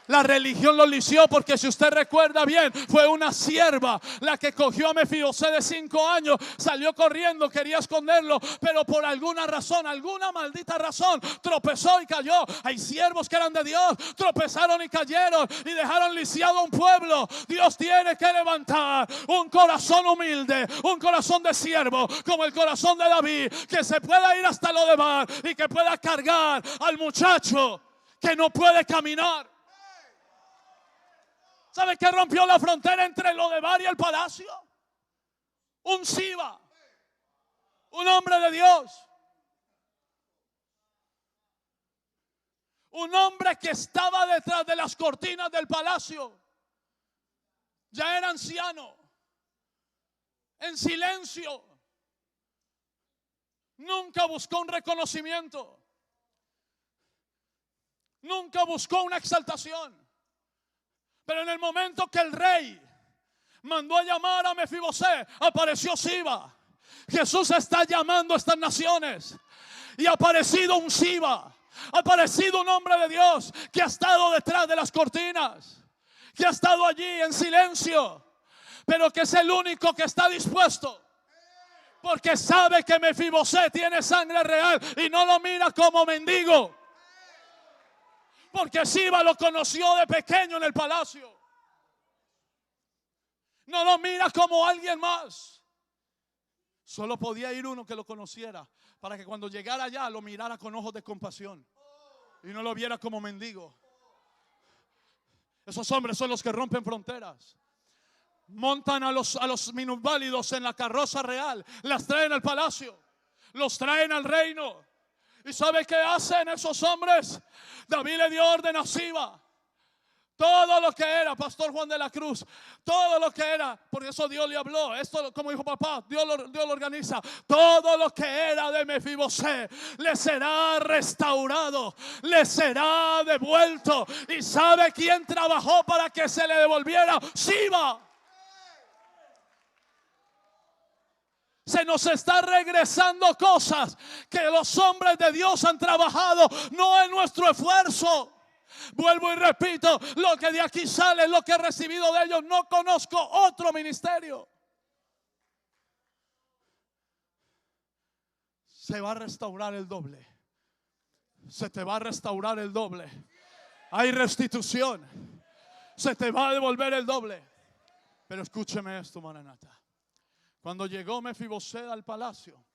La religión lo lició, porque si usted recuerda bien, fue una sierva la que cogió a Mefibosé de 5 años, salió corriendo, quería esconderlo, pero por alguna razón, alguna maldita razón, tropezó y cayó. Hay siervos que eran de Dios, tropezaron y cayeron y dejaron lisiado a un pueblo. Dios tiene que levantar un corazón humilde, un corazón de siervo, como el corazón de David, que se pueda ir hasta Lodebar y que pueda cargar al muchacho que no puede caminar. ¿Sabe qué rompió la frontera entre Lodebar y el palacio? Un Siba, un hombre de Dios, un hombre que estaba detrás de las cortinas del palacio. Ya era anciano, en silencio, nunca buscó un reconocimiento, nunca buscó una exaltación. Pero en el momento que el rey mandó a llamar a Mefibosé, apareció Siba. Jesús está llamando a estas naciones y ha aparecido un Siba, ha aparecido un hombre de Dios que ha estado detrás de las cortinas, que ha estado allí en silencio, pero que es el único que está dispuesto, porque sabe que Mefibosé tiene sangre real y no lo mira como mendigo. Porque Siba lo conoció de pequeño en el palacio. No lo mira como alguien más. Solo podía ir uno que lo conociera, para que cuando llegara allá lo mirara con ojos de compasión y no lo viera como mendigo. Esos hombres son los que rompen fronteras. Montan a los minusválidos en la carroza real, las traen al palacio, los traen al reino. ¿Y sabe qué hacen esos hombres? David le dio orden a Siba. Todo lo que era, Pastor Juan de la Cruz, todo lo que era, por eso Dios le habló. Esto, como dijo papá, Dios lo organiza. Todo lo que era de Mefibosé le será restaurado, le será devuelto. ¿Y sabe quién trabajó para que se le devolviera? Siba. Se nos está regresando cosas que los hombres de Dios han trabajado, no en nuestro esfuerzo. Vuelvo y repito, lo que de aquí sale, lo que he recibido de ellos. No conozco otro ministerio. Se va a restaurar el doble. Se te va a restaurar el doble. Hay restitución. Se te va a devolver el doble. Pero escúcheme esto, Maranata. Cuando llegó Mefibosé al palacio,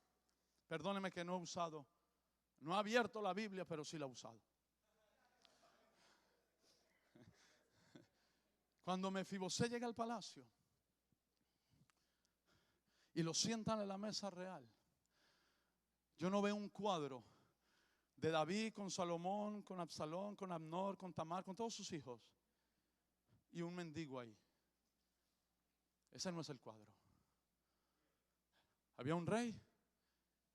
perdóneme que no he usado, no he abierto la Biblia, pero sí la he usado. Cuando Mefibosé llega al palacio y lo sientan en la mesa real, yo no veo un cuadro de David con Salomón, con Absalón, con Abnor, con Tamar, con todos sus hijos y un mendigo ahí. Ese no es el cuadro. Había un rey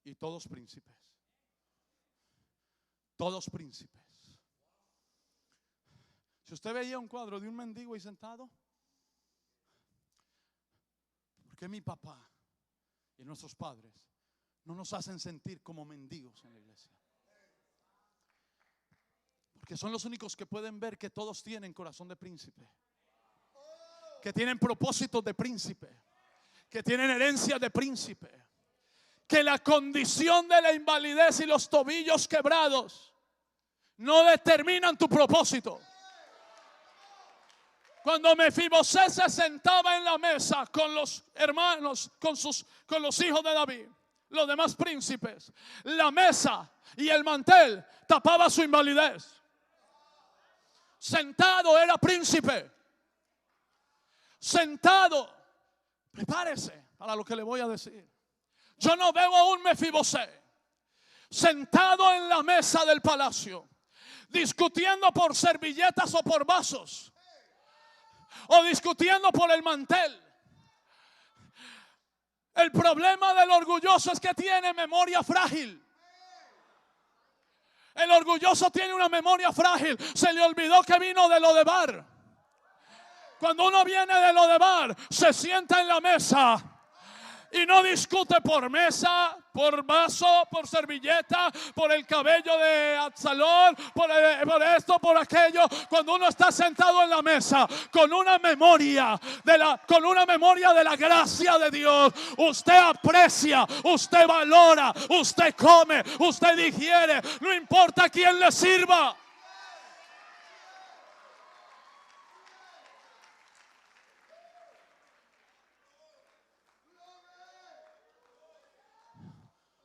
y todos príncipes. Todos príncipes. Si usted veía un cuadro de un mendigo ahí sentado, ¿por qué mi papá y nuestros padres no nos hacen sentir como mendigos en la iglesia? Porque son los únicos que pueden ver que todos tienen corazón de príncipe, que tienen propósitos de príncipe, que tienen herencia de príncipe, que la condición de la invalidez y los tobillos quebrados no determinan tu propósito. Cuando Mefibosé se sentaba en la mesa con los hermanos, con los hijos de David, los demás príncipes, la mesa y el mantel tapaba su invalidez. Sentado era príncipe. Sentado. Prepárese para lo que le voy a decir. Yo no veo a un Mefibosé sentado en la mesa del palacio discutiendo por servilletas o por vasos, o discutiendo por el mantel. El problema del orgulloso es que tiene memoria frágil. El orgulloso tiene una memoria frágil. Se le olvidó que vino de Lodebar. Cuando uno viene de Lodebar, se sienta en la mesa Y no discute por mesa, por vaso, por servilleta, por el cabello de Absalón, por esto, por aquello. Cuando uno está sentado en la mesa con una memoria de la gracia de Dios, usted aprecia, usted valora, usted come, usted digiere, no importa quién le sirva.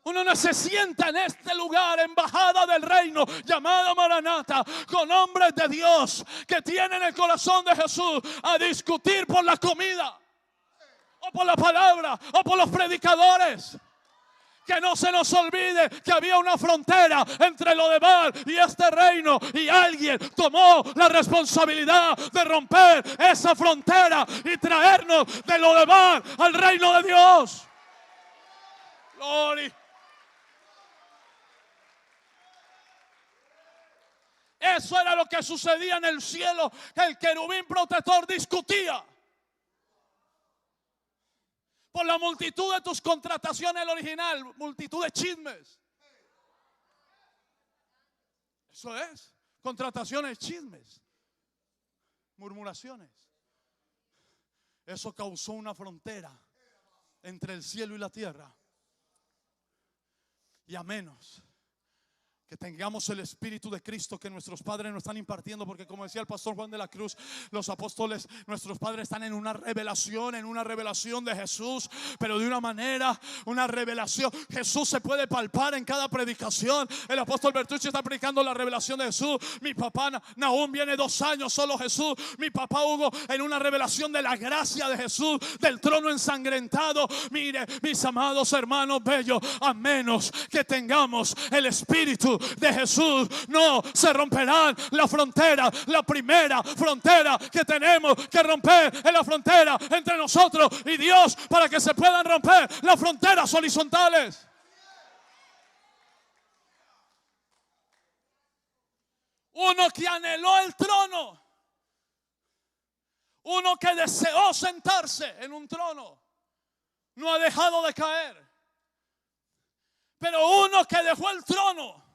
Uno no se sienta en este lugar, embajada del reino, llamada Maranata, con hombres de Dios que tienen el corazón de Jesús, a discutir por la comida, o por la palabra, o por los predicadores. Que no se nos olvide que había una frontera entre lo de Baal y este reino, y alguien tomó la responsabilidad de romper esa frontera y traernos de lo de Baal al reino de Dios. Gloria. Eso era lo que sucedía en el cielo. El querubín protector discutía por la multitud de tus contrataciones, el original, multitud de chismes. Eso es, contrataciones, chismes, murmuraciones. Eso causó una frontera entre el cielo y la tierra. Y a menos que tengamos el Espíritu de Cristo que nuestros padres nos están impartiendo, porque como decía el pastor Juan de la Cruz, los apóstoles, nuestros padres están en una revelación de Jesús, pero de una manera, una revelación. Jesús se puede palpar en cada predicación. El apóstol Bertucci está predicando la revelación de Jesús. Mi papá Nahum viene 2 años solo Jesús. Mi papá Hugo en una revelación de la gracia de Jesús, del trono ensangrentado. Mire, mis amados hermanos bellos, a menos que tengamos el Espíritu de Jesús, no se romperán la frontera. La primera frontera que tenemos que romper es la frontera entre nosotros y Dios, para que se puedan romper las fronteras horizontales. Uno que anheló el trono, uno que deseó sentarse en un trono, no ha dejado de caer. Pero uno que dejó el trono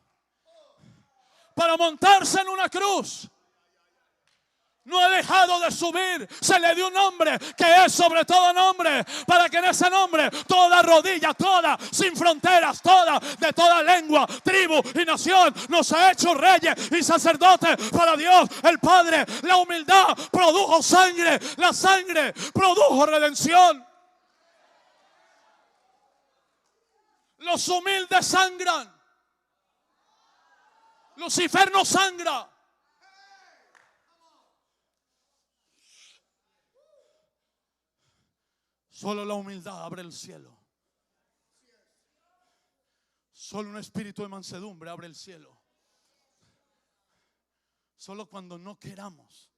para montarse en una cruz, no ha dejado de subir. Se le dio un nombre que es sobre todo nombre, para que en ese nombre toda rodilla, toda, sin fronteras, toda, de toda lengua, tribu y nación, nos ha hecho reyes y sacerdotes para Dios el Padre. La humildad produjo sangre, la sangre produjo redención. Los humildes sangran. Lucifer no sangra. Solo la humildad abre el cielo. Solo un espíritu de mansedumbre abre el cielo. Solo cuando no queramos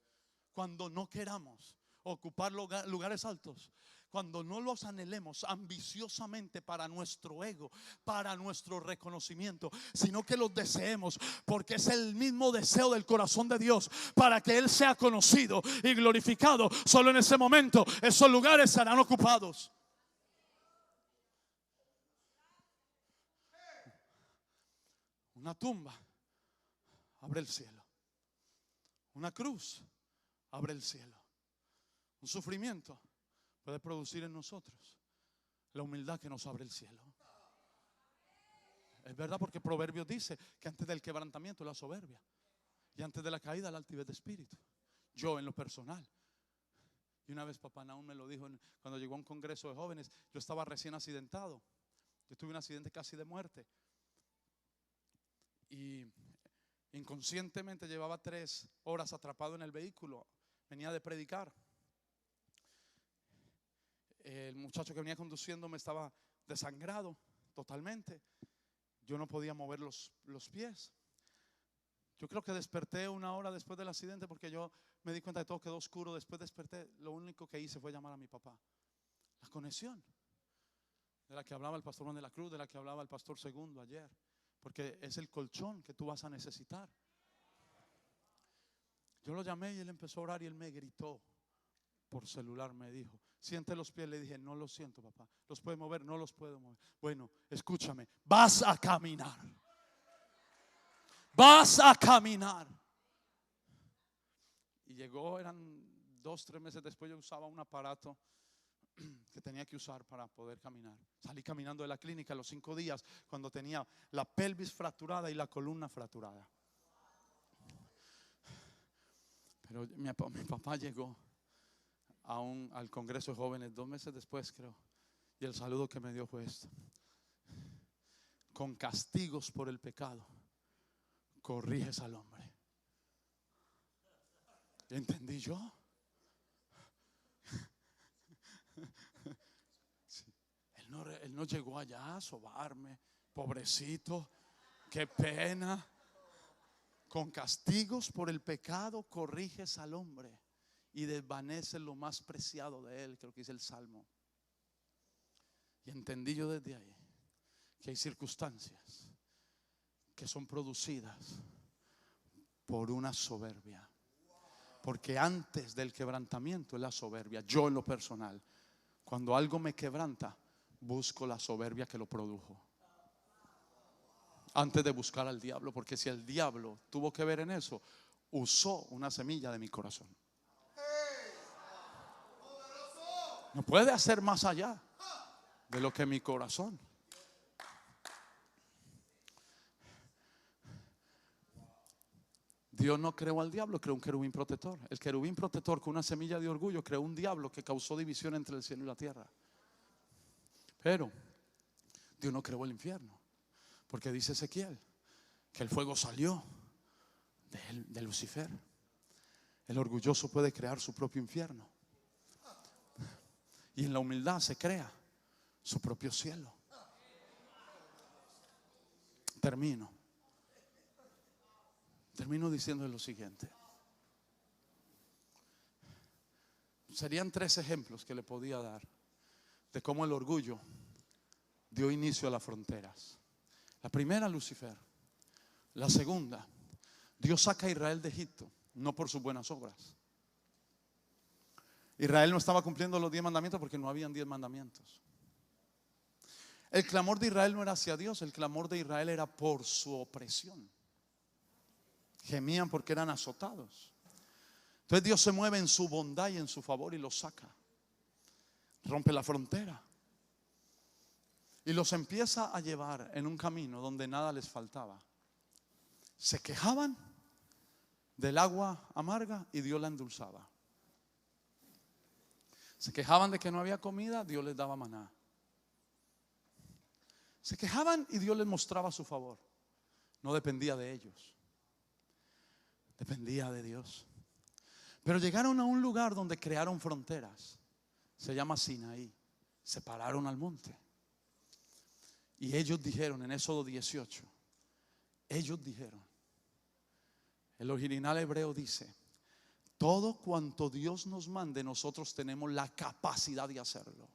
ocupar lugares altos, cuando no los anhelemos ambiciosamente para nuestro ego, para nuestro reconocimiento, sino que los deseemos porque es el mismo deseo del corazón de Dios, para que Él sea conocido y glorificado. Solo en ese momento esos lugares serán ocupados. Una tumba abre el cielo. Una cruz abre el cielo. Un sufrimiento puede producir en nosotros la humildad que nos abre el cielo. Es verdad, porque Proverbios dice que antes del quebrantamiento la soberbia, y antes de la caída la altivez de espíritu. Yo en lo personal, y una vez papá Nahum me lo dijo cuando llegó a un congreso de jóvenes. Yo estaba recién accidentado. Yo tuve un accidente casi de muerte, y inconscientemente llevaba 3 horas atrapado en el vehículo. Venía de predicar. El muchacho que venía conduciendo me estaba desangrado totalmente. Yo no podía mover los pies. Yo creo que desperté 1 hora después del accidente, porque yo me di cuenta de que todo quedó oscuro. Después desperté, lo único que hice fue llamar a mi papá. La conexión de la que hablaba el pastor Juan de la Cruz, de la que hablaba el pastor Segundo ayer, porque es el colchón que tú vas a necesitar. Yo lo llamé y él empezó a orar, y él me gritó por celular, me dijo: siente los pies. Le dije, no los siento, papá. ¿Los puede mover? No los puedo mover. Bueno, escúchame, vas a caminar. Vas a caminar. Y llegó, eran 2-3 meses después. Yo usaba un aparato que tenía que usar para poder caminar. Salí caminando de la clínica a los 5 días, cuando tenía la pelvis fracturada y la columna fracturada. Pero mi papá llegó al Congreso de Jóvenes 2 meses después, creo, y el saludo que me dio fue esto: con castigos por el pecado corriges al hombre. ¿Entendí yo? Sí. Él no llegó allá a sobarme, pobrecito, qué pena. Con castigos por el pecado corriges al hombre y desvaneces lo más preciado de él, creo que dice el Salmo. Y entendí yo desde ahí que hay circunstancias que son producidas por una soberbia. Porque antes del quebrantamiento es la soberbia. Yo en lo personal, cuando algo me quebranta, busco la soberbia que lo produjo, antes de buscar al diablo. Porque si el diablo tuvo que ver en eso, usó una semilla de mi corazón. No puede hacer más allá de lo que mi corazón. Dios no creó al diablo, creó un querubín protector. El querubín protector, con una semilla de orgullo, creó un diablo que causó división entre el cielo y la tierra. Pero Dios no creó el infierno, porque dice Ezequiel que el fuego salió de Lucifer. El orgulloso puede crear su propio infierno, y en la humildad se crea su propio cielo. Termino diciendo lo siguiente. Serían 3 ejemplos que le podía dar de cómo el orgullo dio inicio a las fronteras. La primera, Lucifer. La segunda, Dios saca a Israel de Egipto, no por sus buenas obras. Israel no estaba cumpliendo los 10 mandamientos porque no habían 10 mandamientos. El clamor de Israel no era hacia Dios, el clamor de Israel era por su opresión. Gemían porque eran azotados. Entonces Dios se mueve en su bondad y en su favor y los saca. Rompe la frontera y los empieza a llevar en un camino donde nada les faltaba. Se quejaban del agua amarga y Dios la endulzaba. Se quejaban de que no había comida, Dios les daba maná. Se quejaban y Dios les mostraba su favor. No dependía de ellos, dependía de Dios. Pero llegaron a un lugar donde crearon fronteras. Se llama Sinaí. Se pararon al monte. Y ellos dijeron en Éxodo 18, ellos dijeron, el original hebreo dice: todo cuanto Dios nos mande, nosotros tenemos la capacidad de hacerlo.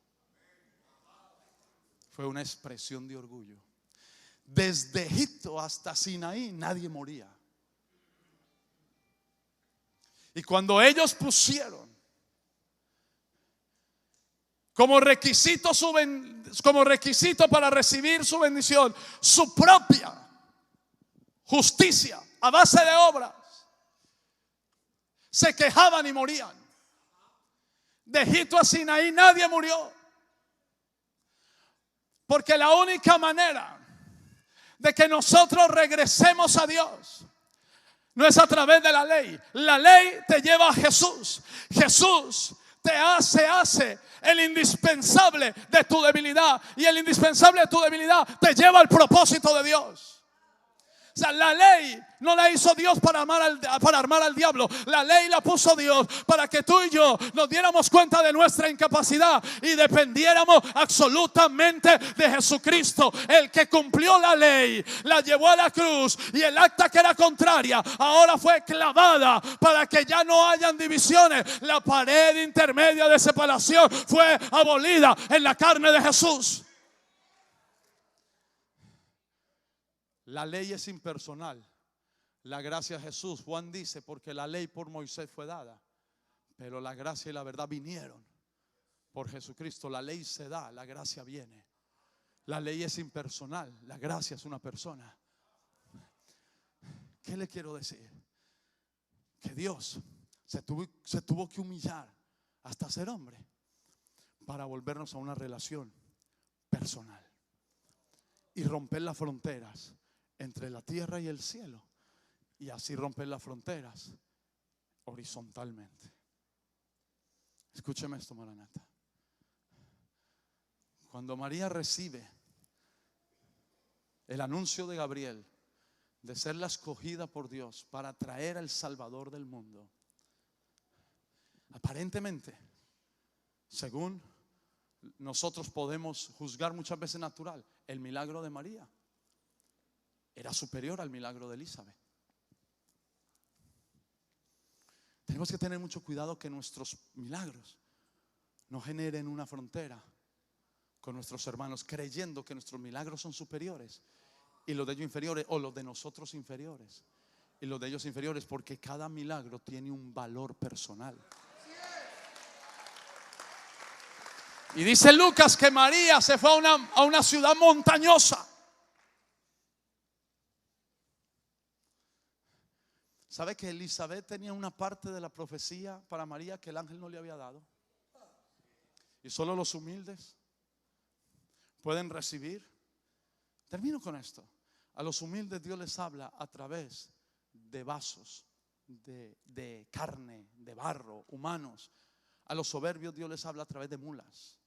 Fue una expresión de orgullo. Desde Egipto hasta Sinaí nadie moría. Y cuando ellos pusieron como requisito para recibir su bendición, su propia justicia a base de obras, se quejaban y morían. De Egipto a Sinaí nadie murió, porque la única manera de que nosotros regresemos a Dios no es a través de la ley. La ley te lleva a Jesús. Jesús te hace el indispensable de tu debilidad, y el indispensable de tu debilidad te lleva al propósito de Dios. O sea, la ley no la hizo Dios para armar al diablo. La ley la puso Dios para que tú y yo nos diéramos cuenta de nuestra incapacidad y dependiéramos absolutamente de Jesucristo, el que cumplió la ley, la llevó a la cruz, y el acta que era contraria ahora fue clavada para que ya no hayan divisiones. La pared intermedia de separación fue abolida en la carne de Jesús. La ley es impersonal, la gracia es Jesús. Juan dice: porque la ley por Moisés fue dada, pero la gracia y la verdad vinieron por Jesucristo. La ley se da, la gracia viene. La ley es impersonal, la gracia es una persona. ¿Qué le quiero decir? Que Dios se tuvo que humillar hasta ser hombre para volvernos a una relación personal y romper las fronteras entre la tierra y el cielo, y así romper las fronteras horizontalmente. Escúcheme esto, Maranata. Cuando María recibe el anuncio de Gabriel de ser la escogida por Dios para traer al Salvador del mundo, aparentemente, según nosotros podemos juzgar muchas veces natural, el milagro de María era superior al milagro de Elizabeth. Tenemos que tener mucho cuidado que nuestros milagros no generen una frontera con nuestros hermanos, creyendo que nuestros milagros son superiores y los de ellos inferiores, o los de nosotros inferiores y los de ellos inferiores, porque cada milagro tiene un valor personal. Y dice Lucas que María se fue a una ciudad montañosa. ¿Sabe que Elizabeth tenía una parte de la profecía para María que el ángel no le había dado? Y solo los humildes pueden recibir. Termino con esto. A los humildes Dios les habla a través de vasos de carne, de barro, humanos. A los soberbios Dios les habla a través de mulas.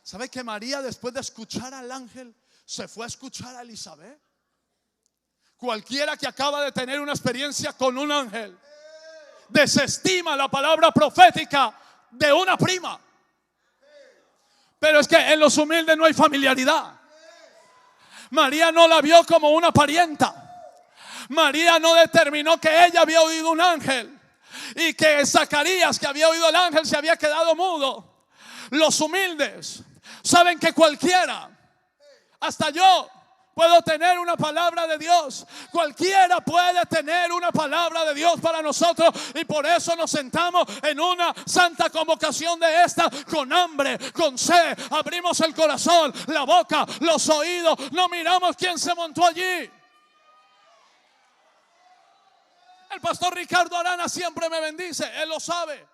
¿Sabe que María, después de escuchar al ángel, se fue a escuchar a Elizabeth? Cualquiera que acaba de tener una experiencia con un ángel desestima la palabra profética de una prima. Pero es que en los humildes no hay familiaridad. María no la vio como una parienta. María no determinó que ella había oído un ángel y que Zacarías, que había oído el ángel, se había quedado mudo. Los humildes saben que cualquiera, hasta yo, puedo tener una palabra de Dios. Cualquiera puede tener una palabra de Dios para nosotros, y por eso nos sentamos en una santa convocación de esta con hambre, con sed. Abrimos el corazón, la boca, los oídos. No miramos quién se montó allí. El pastor Ricardo Arana siempre me bendice, él lo sabe.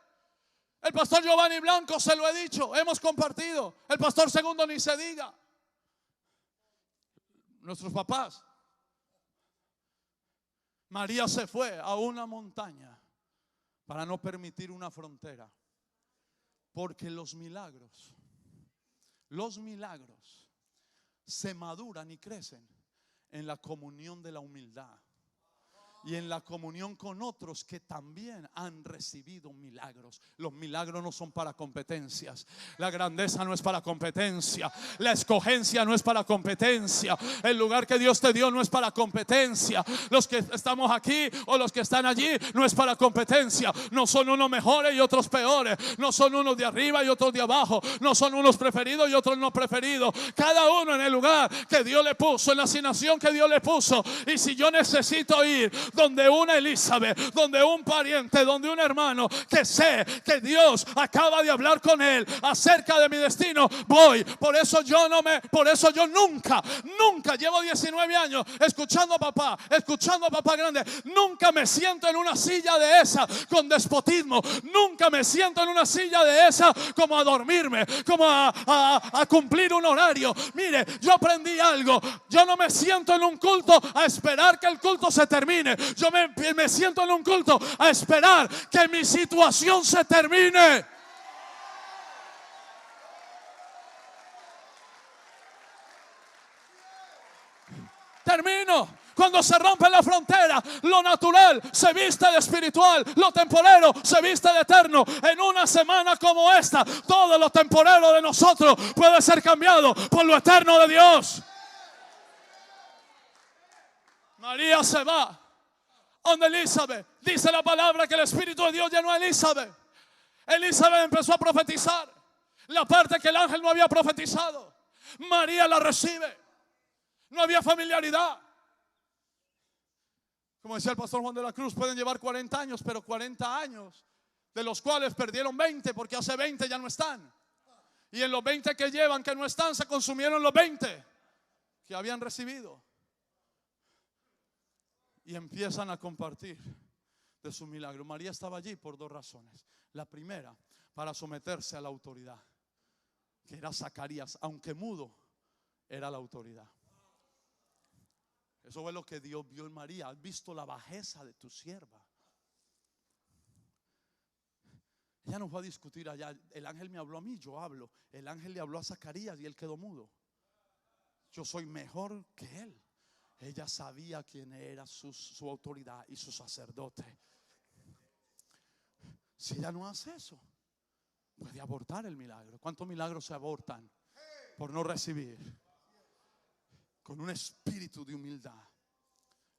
El pastor Giovanni Blanco, se lo he dicho, hemos compartido. El pastor Segundo, ni se diga. Nuestros papás. María se fue a una montaña para no permitir una frontera, porque los milagros se maduran y crecen en la comunión de la humildad y en la comunión con otros que también han recibido milagros. Los milagros no son para competencias. La grandeza no es para competencia. La escogencia no es para competencia. El lugar que Dios te dio no es para competencia. Los que estamos aquí o los que están allí no es para competencia. No son unos mejores y otros peores. No son unos de arriba y otros de abajo. No son unos preferidos y otros no preferidos. Cada uno en el lugar que Dios le puso, en la asignación que Dios le puso. Y si yo necesito ir donde una Elizabeth, donde un pariente, donde un hermano que sé que Dios acaba de hablar con él acerca de mi destino, voy. Por eso yo nunca llevo 19 años escuchando a papá grande. Nunca me siento en una silla de esa con despotismo. Nunca me siento en una silla de esa como a dormirme, como a cumplir un horario. Mire, yo aprendí algo. Yo no me siento en un culto a esperar que el culto se termine. Yo me siento en un culto a esperar que mi situación se termine. Termino. Cuando se rompe la frontera, lo natural se viste de espiritual, lo temporero se viste de eterno. En una semana como esta, todo lo temporero de nosotros puede ser cambiado por lo eterno de Dios. María se va donde Elizabeth. Dice la palabra que el Espíritu de Dios llenó a Elizabeth. Elizabeth empezó a profetizar la parte que el ángel no había profetizado. María la recibe. No había familiaridad. Como decía el pastor Juan de la Cruz, pueden llevar 40 años, pero 40 años de los cuales perdieron 20 porque hace 20 ya no están. Y en los 20 que llevan que no están, se consumieron los 20 que habían recibido. Y empiezan a compartir de su milagro. María estaba allí por 2 razones. La primera, para someterse a la autoridad, que era Zacarías, aunque mudo, era la autoridad. Eso es lo que Dios vio en María. Has visto la bajeza de tu sierva. Ella no fue a discutir allá. El ángel me habló a mí, yo hablo. El ángel le habló a Zacarías y él quedó mudo. Yo soy mejor que él. Ella sabía quién era su autoridad y su sacerdote. Si ella no hace eso, puede abortar el milagro. ¿Cuántos milagros se abortan por no recibir? Con un espíritu de humildad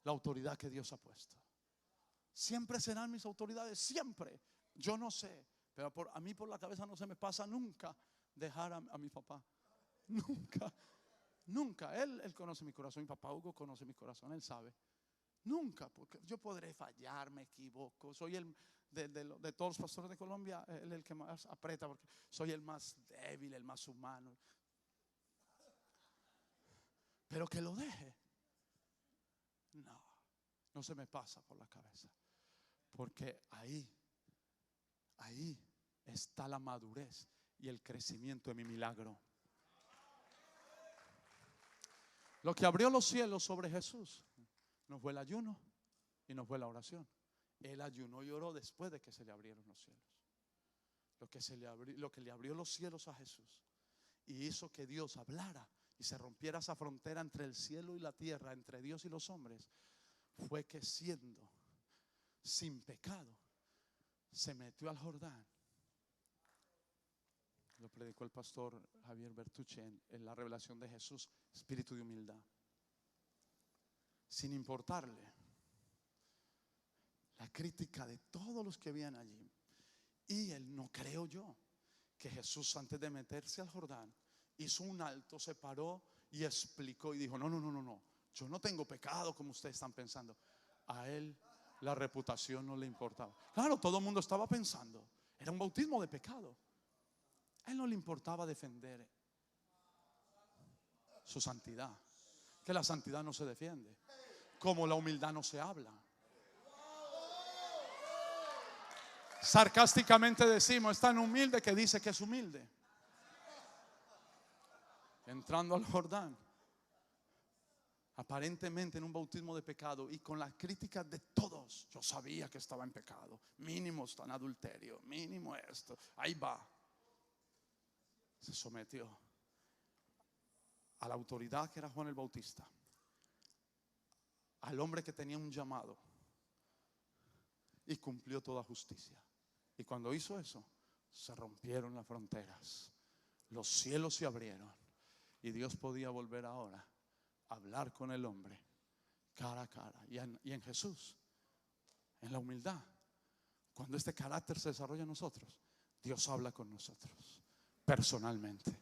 la autoridad que Dios ha puesto. Siempre serán mis autoridades, siempre. Yo no sé, pero a mí por la cabeza no se me pasa nunca dejar a mi papá. Nunca, nunca. Él conoce mi corazón. Mi papá Hugo conoce mi corazón, él sabe. Nunca, porque yo podré fallar, me equivoco. Soy el de todos los pastores de Colombia, él es el que más aprieta, porque soy el más débil, el más humano. Pero que lo deje, no se me pasa por la cabeza, porque ahí está la madurez y el crecimiento de mi milagro. Lo que abrió los cielos sobre Jesús no fue el ayuno y no fue la oración. Él ayunó y oró después de que se le abrieron los cielos. Lo que le abrió los cielos a Jesús y hizo que Dios hablara y se rompiera esa frontera entre el cielo y la tierra, entre Dios y los hombres, fue que siendo sin pecado se metió al Jordán. Lo predicó el pastor Javier Bertucci en la revelación de Jesús, espíritu de humildad, sin importarle la crítica de todos los que habían allí. Y él, no creo yo, que Jesús antes de meterse al Jordán hizo un alto, se paró y explicó y dijo: no, yo no tengo pecado como ustedes están pensando. A él la reputación no le importaba. Claro, todo el mundo estaba pensando, era un bautismo de pecado. A él no le importaba defender su santidad, que la santidad no se defiende, como la humildad no se habla. Sarcásticamente decimos: es tan humilde que dice que es humilde. Entrando al Jordán, aparentemente en un bautismo de pecado y con las críticas de todos. Yo sabía que estaba en pecado, mínimo está en adulterio, mínimo esto, ahí va. Se sometió a la autoridad que era Juan el Bautista, al hombre que tenía un llamado, y cumplió toda justicia. Y cuando hizo eso, se rompieron las fronteras, los cielos se abrieron y Dios podía volver ahora a hablar con el hombre cara a cara. Y en Jesús, en la humildad, cuando este carácter se desarrolla en nosotros, Dios habla con nosotros personalmente,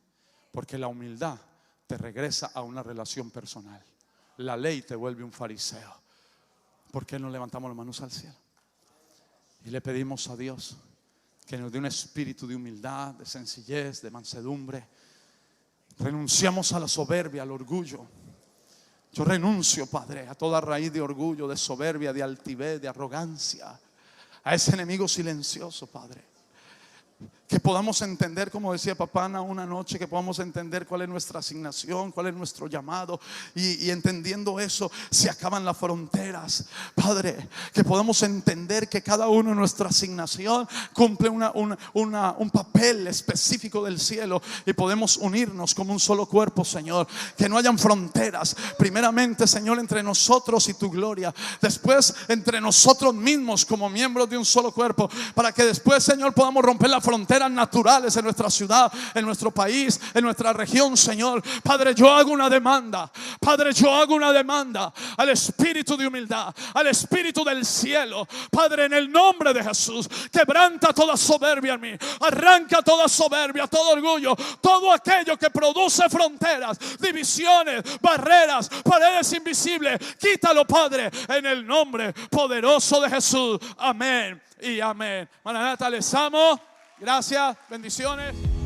porque la humildad te regresa a una relación personal. La ley te vuelve un fariseo. ¿Por qué no levantamos las manos al cielo y le pedimos a Dios que nos dé un espíritu de humildad, de sencillez, de mansedumbre? Renunciamos a la soberbia, al orgullo. Yo renuncio, Padre, a toda raíz de orgullo, de soberbia, de altivez, de arrogancia, a ese enemigo silencioso, Padre. Que podamos entender, como decía papá Ana una noche, que podamos entender cuál es nuestra asignación, cuál es nuestro llamado, y entendiendo eso se acaban las fronteras, Padre. Que podamos entender que cada uno en nuestra asignación cumple un papel específico del cielo, y podemos unirnos como un solo cuerpo, Señor. Que no hayan fronteras, primeramente, Señor, entre nosotros y tu gloria, después entre nosotros mismos como miembros de un solo cuerpo, para que después, Señor, podamos romper las fronteras naturales en nuestra ciudad, en nuestro país, en nuestra región, Señor. Padre, yo hago una demanda Padre, yo hago una demanda al espíritu de humildad, al espíritu del cielo. Padre, en el nombre de Jesús, quebranta toda soberbia en mí, arranca toda soberbia, todo orgullo, todo aquello que produce fronteras, divisiones, barreras, paredes invisibles. Quítalo, Padre, en el nombre poderoso de Jesús. Amén y amén. Maranata, les amo. Gracias, bendiciones.